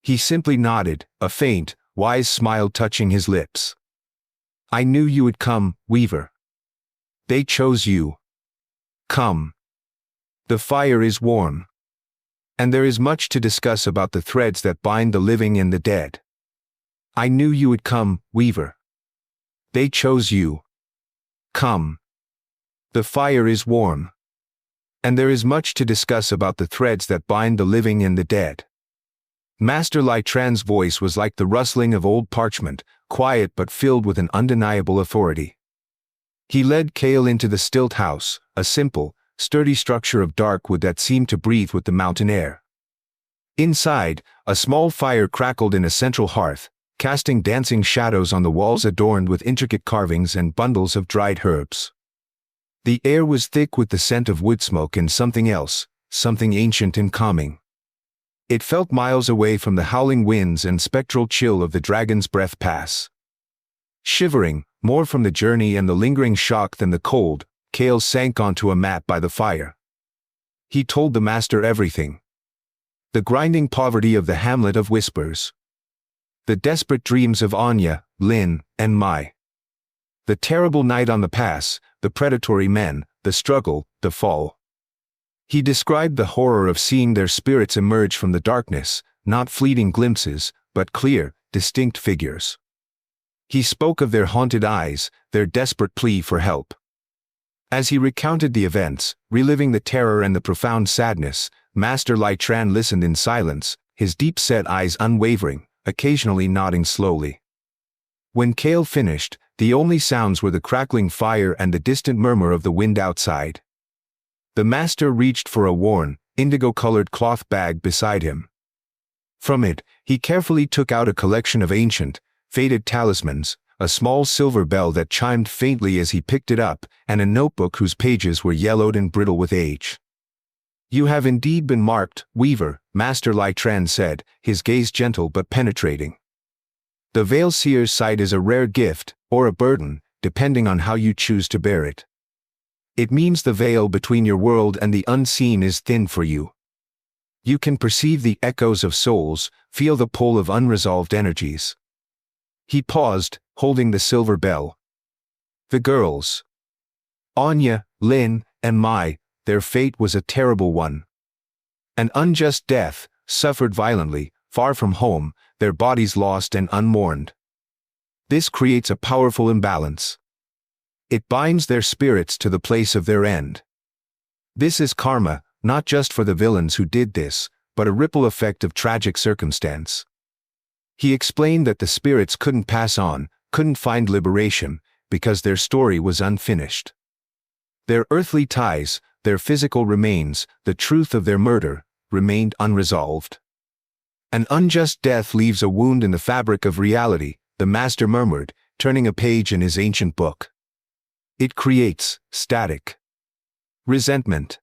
He simply nodded, a faint, wise smile touching his lips. I knew you would come, Weaver. They chose you. Come. The fire is warm. And there is much to discuss about the threads that bind the living and the dead. I knew you would come, Weaver. They chose you. Come. The fire is warm. And there is much to discuss about the threads that bind the living and the dead. Master Lytran's voice was like the rustling of old parchment, quiet but filled with an undeniable authority. He led Kale into the stilt house, a simple, sturdy structure of dark wood that seemed to breathe with the mountain air. Inside, a small fire crackled in a central hearth, casting dancing shadows on the walls adorned with intricate carvings and bundles of dried herbs. The air was thick with the scent of wood smoke and something else, something ancient and calming. It felt miles away from the howling winds and spectral chill of the Dragon's Breath Pass. Shivering, more from the journey and the lingering shock than the cold, Kale sank onto a mat by the fire. He told the master everything. The grinding poverty of the hamlet of Whispers. The desperate dreams of Anya, Linh, and Mai. The terrible night on the pass, the predatory men, the struggle, the fall. He described the horror of seeing their spirits emerge from the darkness, not fleeting glimpses, but clear, distinct figures. He spoke of their haunted eyes, their desperate plea for help. As he recounted the events, reliving the terror and the profound sadness, Master Lai Tran listened in silence, his deep-set eyes unwavering, occasionally nodding slowly. When Kale finished, the only sounds were the crackling fire and the distant murmur of the wind outside. The master reached for a worn, indigo-colored cloth bag beside him. From it, he carefully took out a collection of ancient, faded talismans, a small silver bell that chimed faintly as he picked it up, and a notebook whose pages were yellowed and brittle with age. "You have indeed been marked, Weaver," Master Lai Tran said, his gaze gentle but penetrating. "The Veil Seer's sight is a rare gift, or a burden, depending on how you choose to bear it. It means the veil between your world and the unseen is thin for you. You can perceive the echoes of souls, feel the pull of unresolved energies." He paused, holding the silver bell. The girls. Anya, Linh, and Mai, their fate was a terrible one. An unjust death, suffered violently, far from home, their bodies lost and unmourned. This creates a powerful imbalance. It binds their spirits to the place of their end. This is karma, not just for the villains who did this, but a ripple effect of tragic circumstance. He explained that the spirits couldn't pass on, couldn't find liberation, because their story was unfinished. Their earthly ties, their physical remains, the truth of their murder, remained unresolved. "An unjust death leaves a wound in the fabric of reality," the master murmured, turning a page in his ancient book. "It creates static resentment.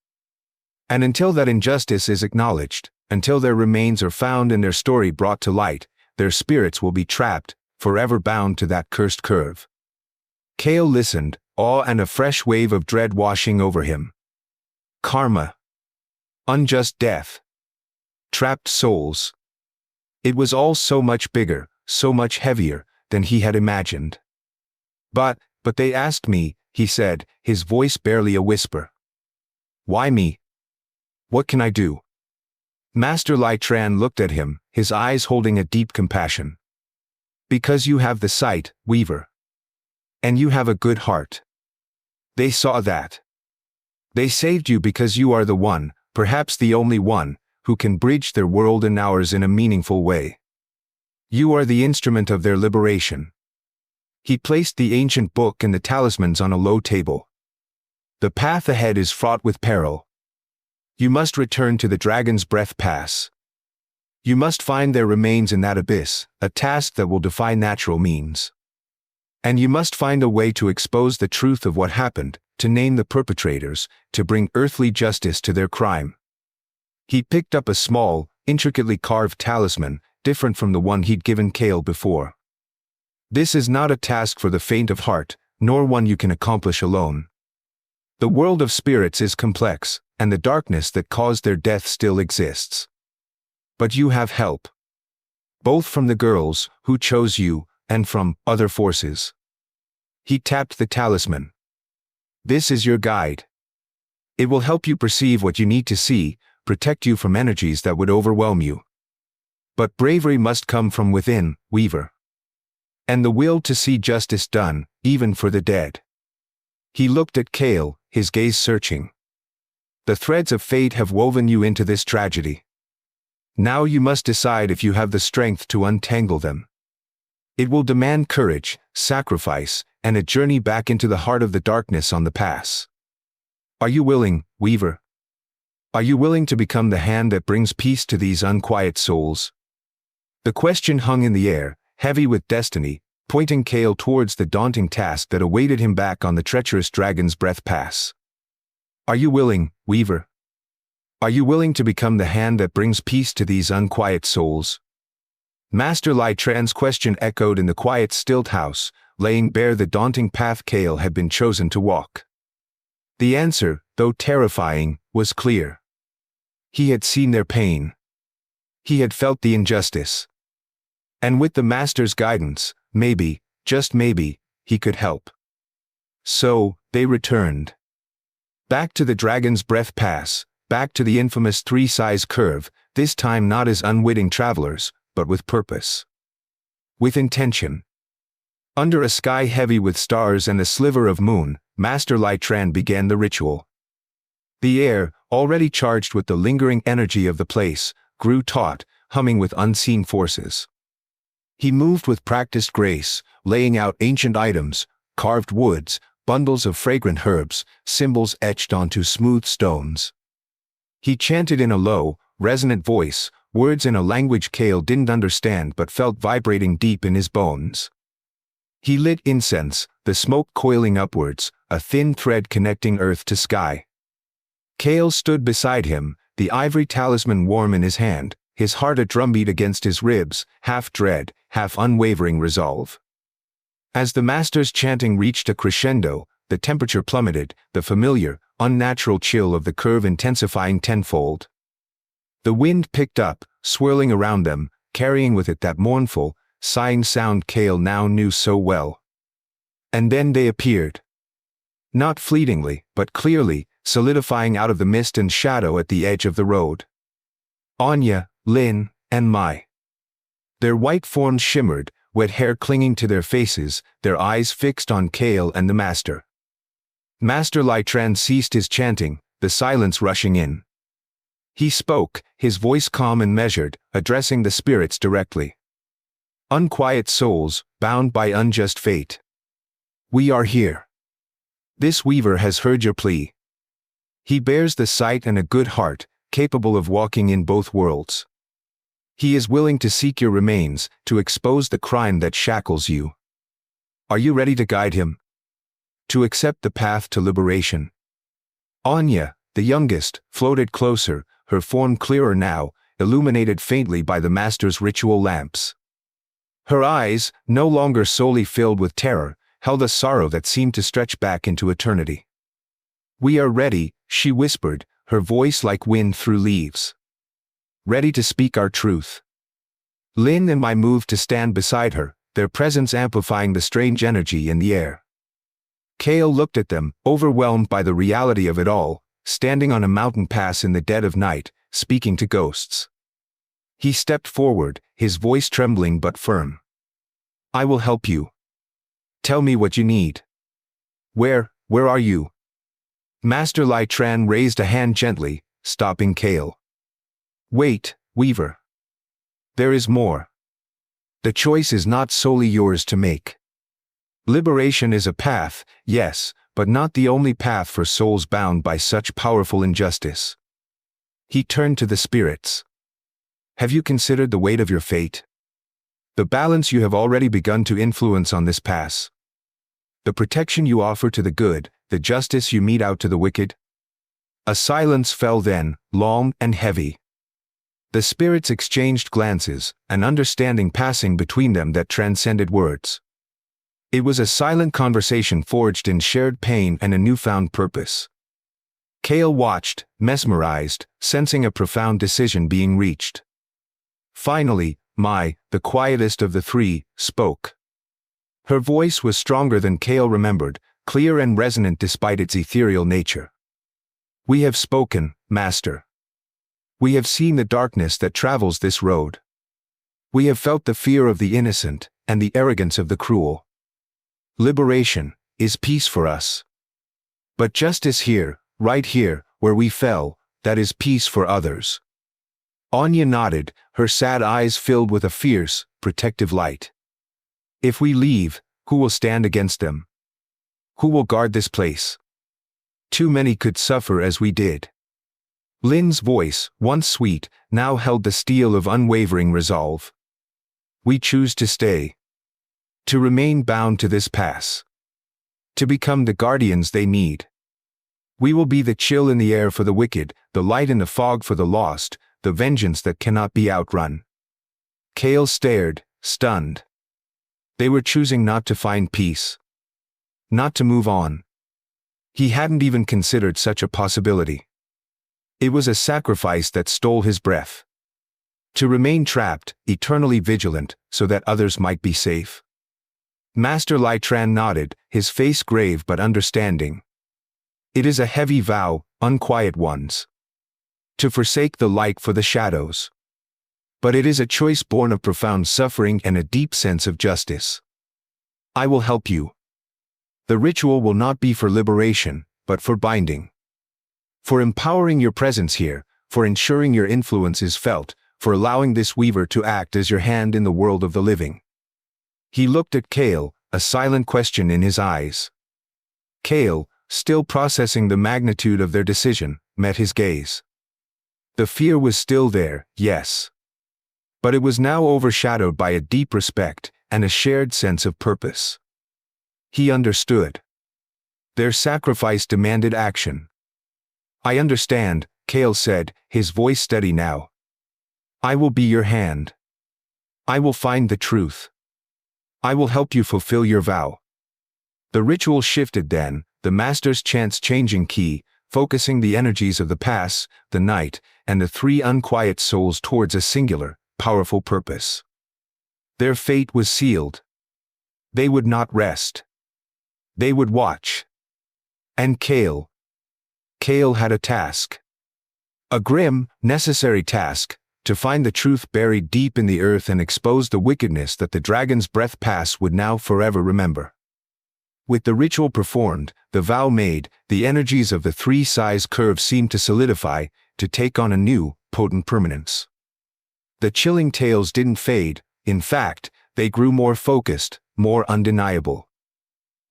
And until that injustice is acknowledged, until their remains are found and their story brought to light, their spirits will be trapped, forever bound to that cursed curve." Kale listened, awe and a fresh wave of dread washing over him. Karma. Unjust death. Trapped souls. It was all so much bigger, so much heavier, than he had imagined. But they asked me," he said, his voice barely a whisper. "Why me? What can I do?" Master Lai Tran looked at him, his eyes holding a deep compassion. "Because you have the sight, Weaver. And you have a good heart. They saw that. They saved you because you are the one, perhaps the only one, who can bridge their world and ours in a meaningful way. You are the instrument of their liberation." He placed the ancient book and the talismans on a low table. "The path ahead is fraught with peril. You must return to the Dragon's Breath Pass. You must find their remains in that abyss, a task that will defy natural means. And you must find a way to expose the truth of what happened, to name the perpetrators, to bring earthly justice to their crime." He picked up a small, intricately carved talisman, different from the one he'd given Kale before. "This is not a task for the faint of heart, nor one you can accomplish alone. The world of spirits is complex, and the darkness that caused their death still exists. But you have help. Both from the girls, who chose you, and from other forces." He tapped the talisman. "This is your guide. It will help you perceive what you need to see, protect you from energies that would overwhelm you. But bravery must come from within, Weaver. And the will to see justice done, even for the dead." He looked at Kale, his gaze searching. "The threads of fate have woven you into this tragedy. Now you must decide if you have the strength to untangle them. It will demand courage, sacrifice, and a journey back into the heart of the darkness on the pass. Are you willing, Weaver? Are you willing to become the hand that brings peace to these unquiet souls? The question hung in the air, heavy with destiny, pointing Kale towards the daunting task that awaited him back on the treacherous Dragon's Breath Pass. Are you willing, Weaver? Are you willing to become the hand that brings peace to these unquiet souls? Master Lai Tran's question echoed in the quiet, stilled house, laying bare the daunting path Kale had been chosen to walk. The answer, though terrifying, was clear. He had seen their pain. He had felt the injustice. And with the Master's guidance, maybe, just maybe, he could help. So, they returned. Back to the Dragon's Breath Pass, back to the infamous three-size curve, this time not as unwitting travelers, but with purpose. With intention. Under a sky heavy with stars and a sliver of moon, Master Lai Tran began the ritual. The air, already charged with the lingering energy of the place, grew taut, humming with unseen forces. He moved with practiced grace, laying out ancient items, carved woods, bundles of fragrant herbs, symbols etched onto smooth stones. He chanted in a low, resonant voice, words in a language Kale didn't understand but felt vibrating deep in his bones. He lit incense, the smoke coiling upwards, a thin thread connecting earth to sky. Kale stood beside him, the ivory talisman warm in his hand, his heart a drumbeat against his ribs, half dread, half unwavering resolve. As the Master's chanting reached a crescendo, the temperature plummeted, the familiar, unnatural chill of the curve intensifying tenfold. The wind picked up, swirling around them, carrying with it that mournful, sighing sound Kale now knew so well. And then they appeared. Not fleetingly, but clearly, solidifying out of the mist and shadow at the edge of the road. Anya, Linh, and Mai. Their white forms shimmered, wet hair clinging to their faces, their eyes fixed on Kale and the Master. Master Lai Tran ceased his chanting, the silence rushing in. He spoke, his voice calm and measured, addressing the spirits directly. Unquiet souls, bound by unjust fate. We are here. This Weaver has heard your plea. He bears the sight and a good heart, capable of walking in both worlds. He is willing to seek your remains, to expose the crime that shackles you. Are you ready to guide him? To accept the path to liberation? Anya, the youngest, floated closer, her form clearer now, illuminated faintly by the Master's ritual lamps. Her eyes, no longer solely filled with terror, held a sorrow that seemed to stretch back into eternity. We are ready, she whispered, her voice like wind through leaves. Ready to speak our truth. Linh and I moved to stand beside her, their presence amplifying the strange energy in the air. Kale looked at them, overwhelmed by the reality of it all, standing on a mountain pass in the dead of night, speaking to ghosts. He stepped forward, his voice trembling but firm. I will help you. Tell me what you need. Where are you? Master Lai Tran raised a hand gently, stopping Kale. Wait, Weaver. There is more. The choice is not solely yours to make. Liberation is a path, yes, but not the only path for souls bound by such powerful injustice. He turned to the spirits. Have you considered the weight of your fate? The balance you have already begun to influence on this pass? The protection you offer to the good, the justice you mete out to the wicked? A silence fell then, long and heavy. The spirits exchanged glances, an understanding passing between them that transcended words. It was a silent conversation forged in shared pain and a newfound purpose. Kale watched, mesmerized, sensing a profound decision being reached. Finally, Mai, the quietest of the three, spoke. Her voice was stronger than Kale remembered, clear and resonant despite its ethereal nature. We have spoken, Master. We have seen the darkness that travels this road. We have felt the fear of the innocent, and the arrogance of the cruel. Liberation is peace for us. But justice here, right here, where we fell, that is peace for others. Anya nodded, her sad eyes filled with a fierce, protective light. If we leave, who will stand against them? Who will guard this place? Too many could suffer as we did. Lin's voice, once sweet, now held the steel of unwavering resolve. We choose to stay. To remain bound to this pass. To become the guardians they need. We will be the chill in the air for the wicked, the light in the fog for the lost, the vengeance that cannot be outrun. Kale stared, stunned. They were choosing not to find peace. Not to move on. He hadn't even considered such a possibility. It was a sacrifice that stole his breath. To remain trapped, eternally vigilant, so that others might be safe. Master Lytran nodded, his face grave but understanding. It is a heavy vow, unquiet ones. To forsake the light for the shadows. But it is a choice born of profound suffering and a deep sense of justice. I will help you. The ritual will not be for liberation, but for binding. For empowering your presence here, for ensuring your influence is felt, for allowing this weaver to act as your hand in the world of the living. He looked at Kale, a silent question in his eyes. Kale, still processing the magnitude of their decision, met his gaze. The fear was still there, yes. But it was now overshadowed by a deep respect and a shared sense of purpose. He understood. Their sacrifice demanded action. I understand, Kale said, his voice steady now. I will be your hand. I will find the truth. I will help you fulfill your vow. The ritual shifted then, the master's chants changing key, focusing the energies of the pass, the night, and the three unquiet souls towards a singular, powerful purpose. Their fate was sealed. They would not rest. They would watch. And Kale had a task. A grim, necessary task, to find the truth buried deep in the earth and expose the wickedness that the dragon's breath pass would now forever remember. With the ritual performed, the vow made, the energies of the three-size curve seemed to solidify, to take on a new, potent permanence. The chilling tales didn't fade, in fact, they grew more focused, more undeniable.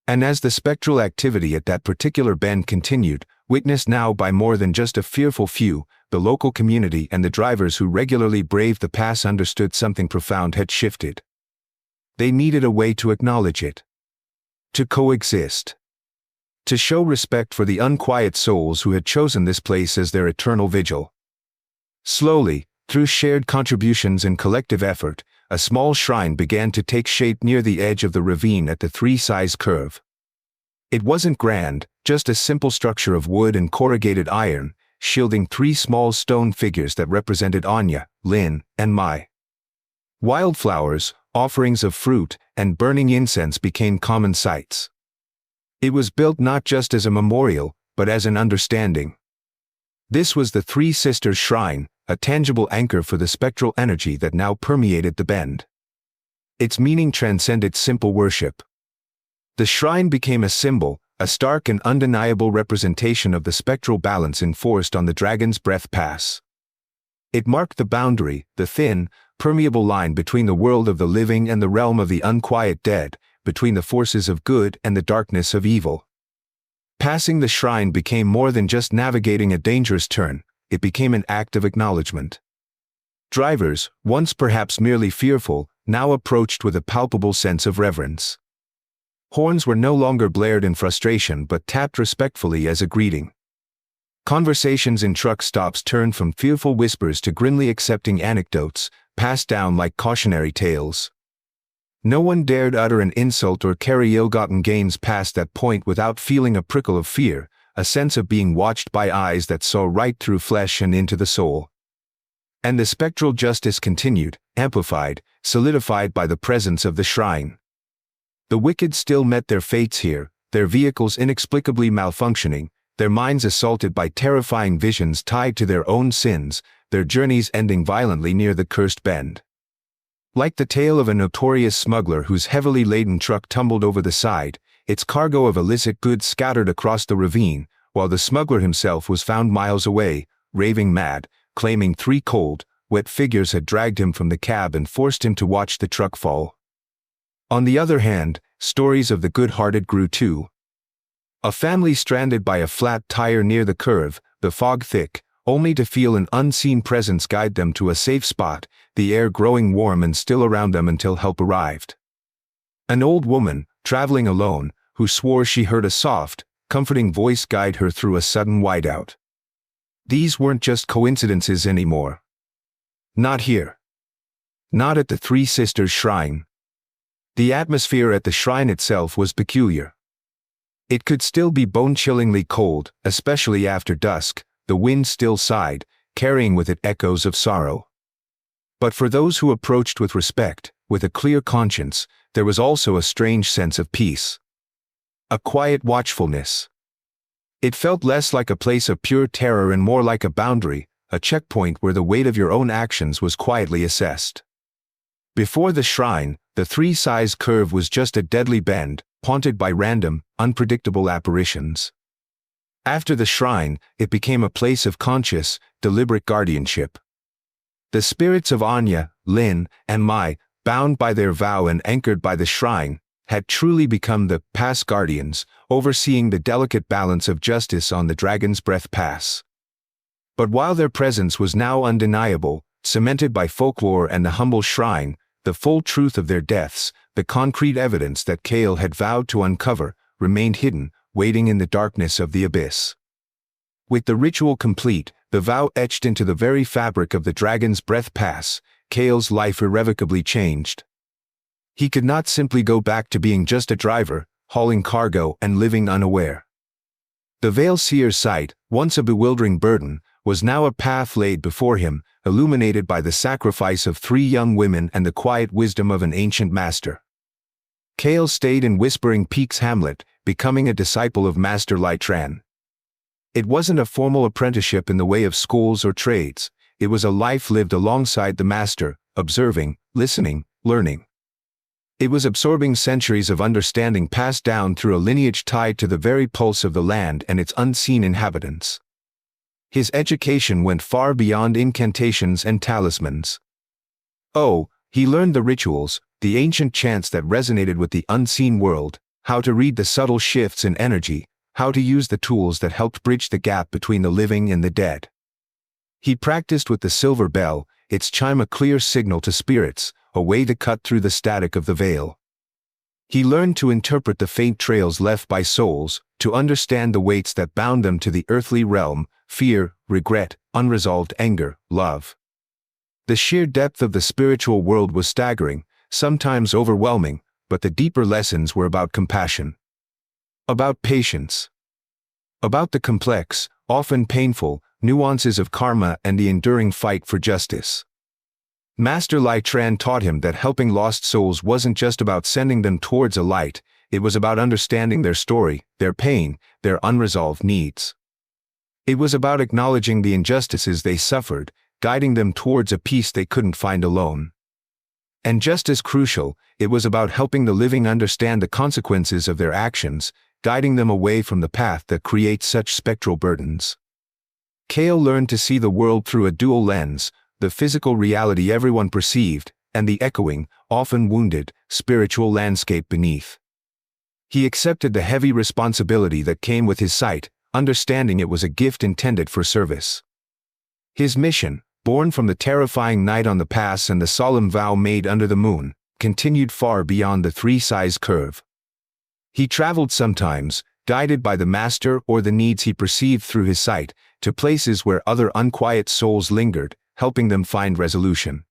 And as the spectral activity at that particular bend continued, witnessed now by more than just a fearful few, the local community and the drivers who regularly braved the pass understood something profound had shifted. They needed a way to acknowledge it. To coexist. To show respect for the unquiet souls who had chosen this place as their eternal vigil. Slowly, through shared contributions and collective effort, a small shrine began to take shape near the edge of the ravine at the three-size curve. It wasn't grand, just a simple structure of wood and corrugated iron, shielding three small stone figures that represented Anya, Lin, and Mai. Wildflowers, offerings of fruit, and burning incense became common sights. It was built not just as a memorial, but as an understanding. This was the Three Sisters Shrine, a tangible anchor for the spectral energy that now permeated the bend. Its meaning transcended simple worship. The shrine became a symbol, a stark and undeniable representation of the spectral balance enforced on the dragon's breath pass. It marked the boundary, the thin, permeable line between the world of the living and the realm of the unquiet dead, between the forces of good and the darkness of evil. Passing the shrine became more than just navigating a dangerous turn, it became an act of acknowledgement. Drivers, once perhaps merely fearful, now approached with a palpable sense of reverence. Horns were no longer blared in frustration but tapped respectfully as a greeting. Conversations in truck stops turned from fearful whispers to grimly accepting anecdotes, passed down like cautionary tales. No one dared utter an insult or carry ill-gotten gains past that point without feeling a prickle of fear, a sense of being watched by eyes that saw right through flesh and into the soul. And the spectral justice continued, amplified, solidified by the presence of the shrine. The wicked still met their fates here, their vehicles inexplicably malfunctioning, their minds assaulted by terrifying visions tied to their own sins, their journeys ending violently near the cursed bend. Like the tale of a notorious smuggler whose heavily laden truck tumbled over the side, its cargo of illicit goods scattered across the ravine, while the smuggler himself was found miles away, raving mad, claiming three cold, wet figures had dragged him from the cab and forced him to watch the truck fall. On the other hand, stories of the good-hearted grew too. A family stranded by a flat tire near the curve, the fog thick, only to feel an unseen presence guide them to a safe spot, the air growing warm and still around them until help arrived. An old woman, traveling alone, who swore she heard a soft, comforting voice guide her through a sudden whiteout. These weren't just coincidences anymore. Not here. Not at the Three Sisters Shrine. The atmosphere at the shrine itself was peculiar. It could still be bone-chillingly cold, especially after dusk. The wind still sighed, carrying with it echoes of sorrow. But for those who approached with respect, with a clear conscience, there was also a strange sense of peace. A quiet watchfulness. It felt less like a place of pure terror and more like a boundary, a checkpoint where the weight of your own actions was quietly assessed. Before the shrine, the three-size curve was just a deadly bend, haunted by random, unpredictable apparitions. After the shrine, it became a place of conscious, deliberate guardianship. The spirits of Anya, Linh, and Mai, bound by their vow and anchored by the shrine, had truly become the past guardians, overseeing the delicate balance of justice on the Dragon's Breath Pass. But while their presence was now undeniable, cemented by folklore and the humble shrine, the full truth of their deaths, the concrete evidence that Kale had vowed to uncover, remained hidden, waiting in the darkness of the abyss. With the ritual complete, the vow etched into the very fabric of the Dragon's Breath Pass, Kale's life irrevocably changed. He could not simply go back to being just a driver, hauling cargo and living unaware. The Veil Seer's sight, once a bewildering burden, was now a path laid before him, illuminated by the sacrifice of 3 young women and the quiet wisdom of an ancient master. Kale stayed in Whispering Peaks Hamlet, becoming a disciple of Master Lightran. It wasn't a formal apprenticeship in the way of schools or trades, it was a life lived alongside the master, observing, listening, learning. It was absorbing centuries of understanding passed down through a lineage tied to the very pulse of the land and its unseen inhabitants. His education went far beyond incantations and talismans. Oh, he learned the rituals, the ancient chants that resonated with the unseen world, how to read the subtle shifts in energy, how to use the tools that helped bridge the gap between the living and the dead. He practiced with the silver bell, its chime a clear signal to spirits, a way to cut through the static of the veil. He learned to interpret the faint trails left by souls, to understand the weights that bound them to the earthly realm, fear, regret, unresolved anger, love. The sheer depth of the spiritual world was staggering, sometimes overwhelming, but the deeper lessons were about compassion. About patience. About the complex, often painful, nuances of karma and the enduring fight for justice. Master Lightran taught him that helping lost souls wasn't just about sending them towards a light, it was about understanding their story, their pain, their unresolved needs. It was about acknowledging the injustices they suffered, guiding them towards a peace they couldn't find alone. And just as crucial, it was about helping the living understand the consequences of their actions, guiding them away from the path that creates such spectral burdens. Kale learned to see the world through a dual lens, the physical reality everyone perceived, and the echoing, often wounded, spiritual landscape beneath. He accepted the heavy responsibility that came with his sight, understanding it was a gift intended for service. His mission, born from the terrifying night on the pass and the solemn vow made under the moon, continued far beyond the three-size curve. He traveled sometimes, guided by the master or the needs he perceived through his sight, to places where other unquiet souls lingered, helping them find resolution.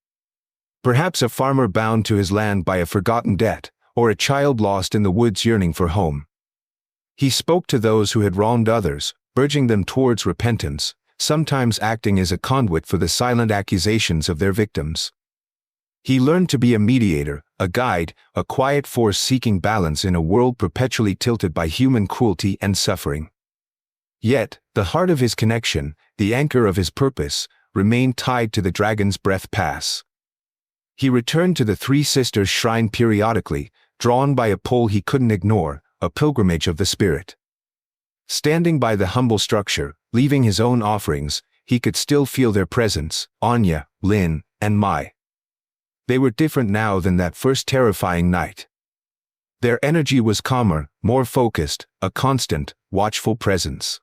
Perhaps a farmer bound to his land by a forgotten debt, or a child lost in the woods yearning for home. He spoke to those who had wronged others, urging them towards repentance, sometimes acting as a conduit for the silent accusations of their victims. He learned to be a mediator, a guide, a quiet force seeking balance in a world perpetually tilted by human cruelty and suffering. Yet, the heart of his connection, the anchor of his purpose, remained tied to the Dragon's Breath Pass. He returned to the Three Sisters Shrine periodically, drawn by a pull he couldn't ignore, a pilgrimage of the spirit. Standing by the humble structure, leaving his own offerings, he could still feel their presence, Anya, Linh, and Mai. They were different now than that first terrifying night. Their energy was calmer, more focused, a constant, watchful presence.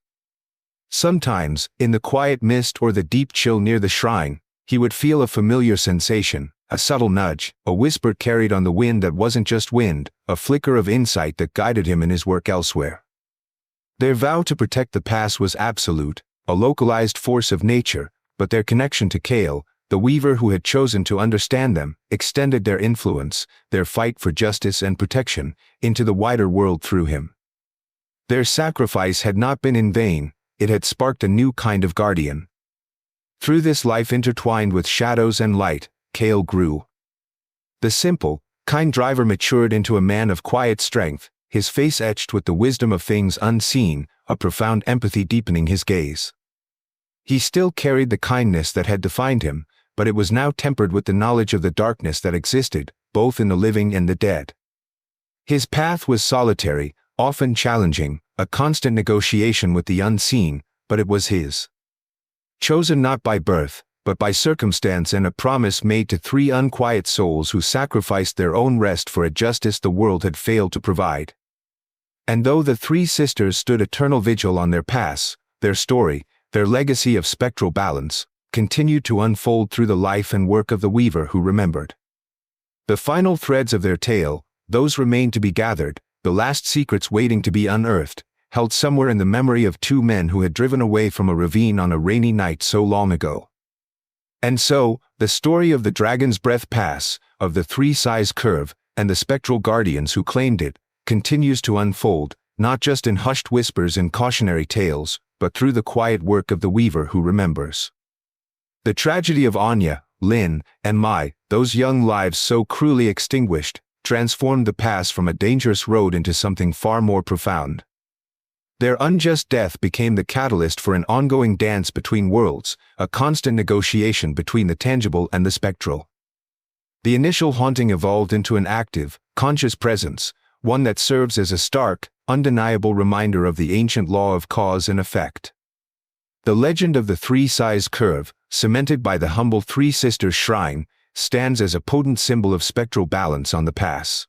Sometimes, in the quiet mist or the deep chill near the shrine, he would feel a familiar sensation, a subtle nudge, a whisper carried on the wind that wasn't just wind, a flicker of insight that guided him in his work elsewhere. Their vow to protect the pass was absolute, a localized force of nature, but their connection to Kale, the weaver who had chosen to understand them, extended their influence, their fight for justice and protection, into the wider world through him. Their sacrifice had not been in vain, it had sparked a new kind of guardian. Through this life intertwined with shadows and light, Kale grew. The simple, kind driver matured into a man of quiet strength, his face etched with the wisdom of things unseen, a profound empathy deepening his gaze. He still carried the kindness that had defined him, but it was now tempered with the knowledge of the darkness that existed, both in the living and the dead. His path was solitary, often challenging, a constant negotiation with the unseen, but it was his. Chosen not by birth, but by circumstance and a promise made to 3 unquiet souls who sacrificed their own rest for a justice the world had failed to provide. And though the 3 sisters stood eternal vigil on their pass, their story, their legacy of spectral balance, continued to unfold through the life and work of the weaver who remembered. The final threads of their tale, those remained to be gathered, the last secrets waiting to be unearthed, held somewhere in the memory of 2 men who had driven away from a ravine on a rainy night so long ago. And so, the story of the Dragon's Breath Pass, of the 3-size curve, and the spectral guardians who claimed it, continues to unfold, not just in hushed whispers and cautionary tales, but through the quiet work of the weaver who remembers. The tragedy of Anya, Linh, and Mai, those young lives so cruelly extinguished, transformed the pass from a dangerous road into something far more profound. Their unjust death became the catalyst for an ongoing dance between worlds, a constant negotiation between the tangible and the spectral. The initial haunting evolved into an active, conscious presence, one that serves as a stark, undeniable reminder of the ancient law of cause and effect. The legend of the 3-size curve, cemented by the humble 3 Sisters shrine, stands as a potent symbol of spectral balance on the pass.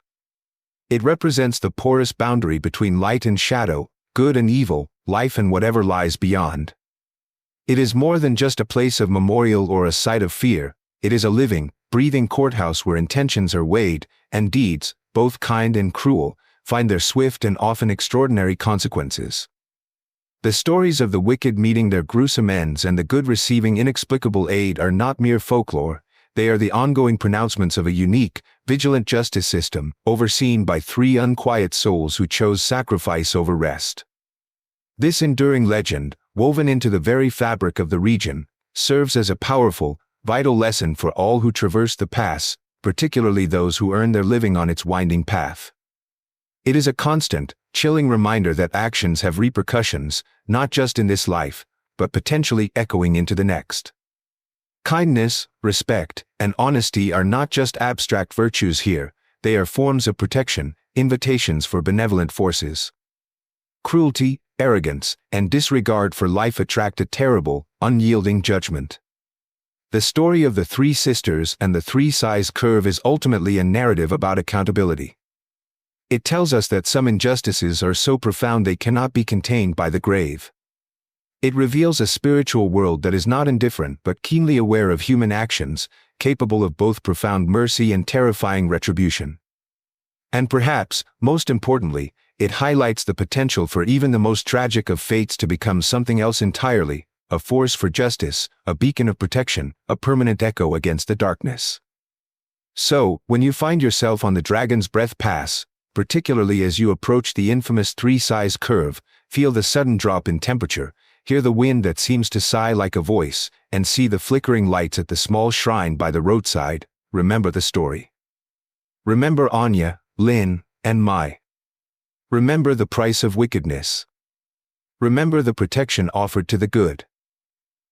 It represents the porous boundary between light and shadow, good and evil, life and whatever lies beyond. It is more than just a place of memorial or a site of fear, it is a living, breathing courthouse where intentions are weighed, and deeds, both kind and cruel, find their swift and often extraordinary consequences. The stories of the wicked meeting their gruesome ends and the good receiving inexplicable aid are not mere folklore, they are the ongoing pronouncements of a unique, vigilant justice system, overseen by 3 unquiet souls who chose sacrifice over rest. This enduring legend, woven into the very fabric of the region, serves as a powerful, vital lesson for all who traverse the pass, particularly those who earn their living on its winding path. It is a constant, chilling reminder that actions have repercussions, not just in this life, but potentially echoing into the next. Kindness, respect, and honesty are not just abstract virtues here, they are forms of protection, invitations for benevolent forces. Cruelty, arrogance, and disregard for life attract a terrible, unyielding judgment. The story of the 3 Sisters and the 3-size curve is ultimately a narrative about accountability. It tells us that some injustices are so profound they cannot be contained by the grave. It reveals a spiritual world that is not indifferent but keenly aware of human actions, capable of both profound mercy and terrifying retribution. And perhaps, most importantly, it highlights the potential for even the most tragic of fates to become something else entirely, a force for justice, a beacon of protection, a permanent echo against the darkness. So, when you find yourself on the Dragon's Breath Pass, particularly as you approach the infamous 3-size curve, feel the sudden drop in temperature, hear the wind that seems to sigh like a voice, and see the flickering lights at the small shrine by the roadside, remember the story. Remember Anya, Linh, and Mai. Remember the price of wickedness. Remember the protection offered to the good.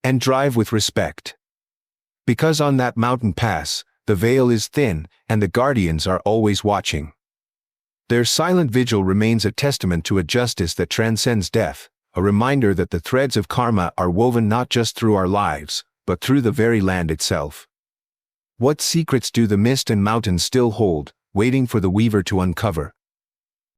And drive with respect. Because on that mountain pass, the veil is thin, and the guardians are always watching. Their silent vigil remains a testament to a justice that transcends death, a reminder that the threads of karma are woven not just through our lives, but through the very land itself. What secrets do the mist and mountains still hold, waiting for the weaver to uncover?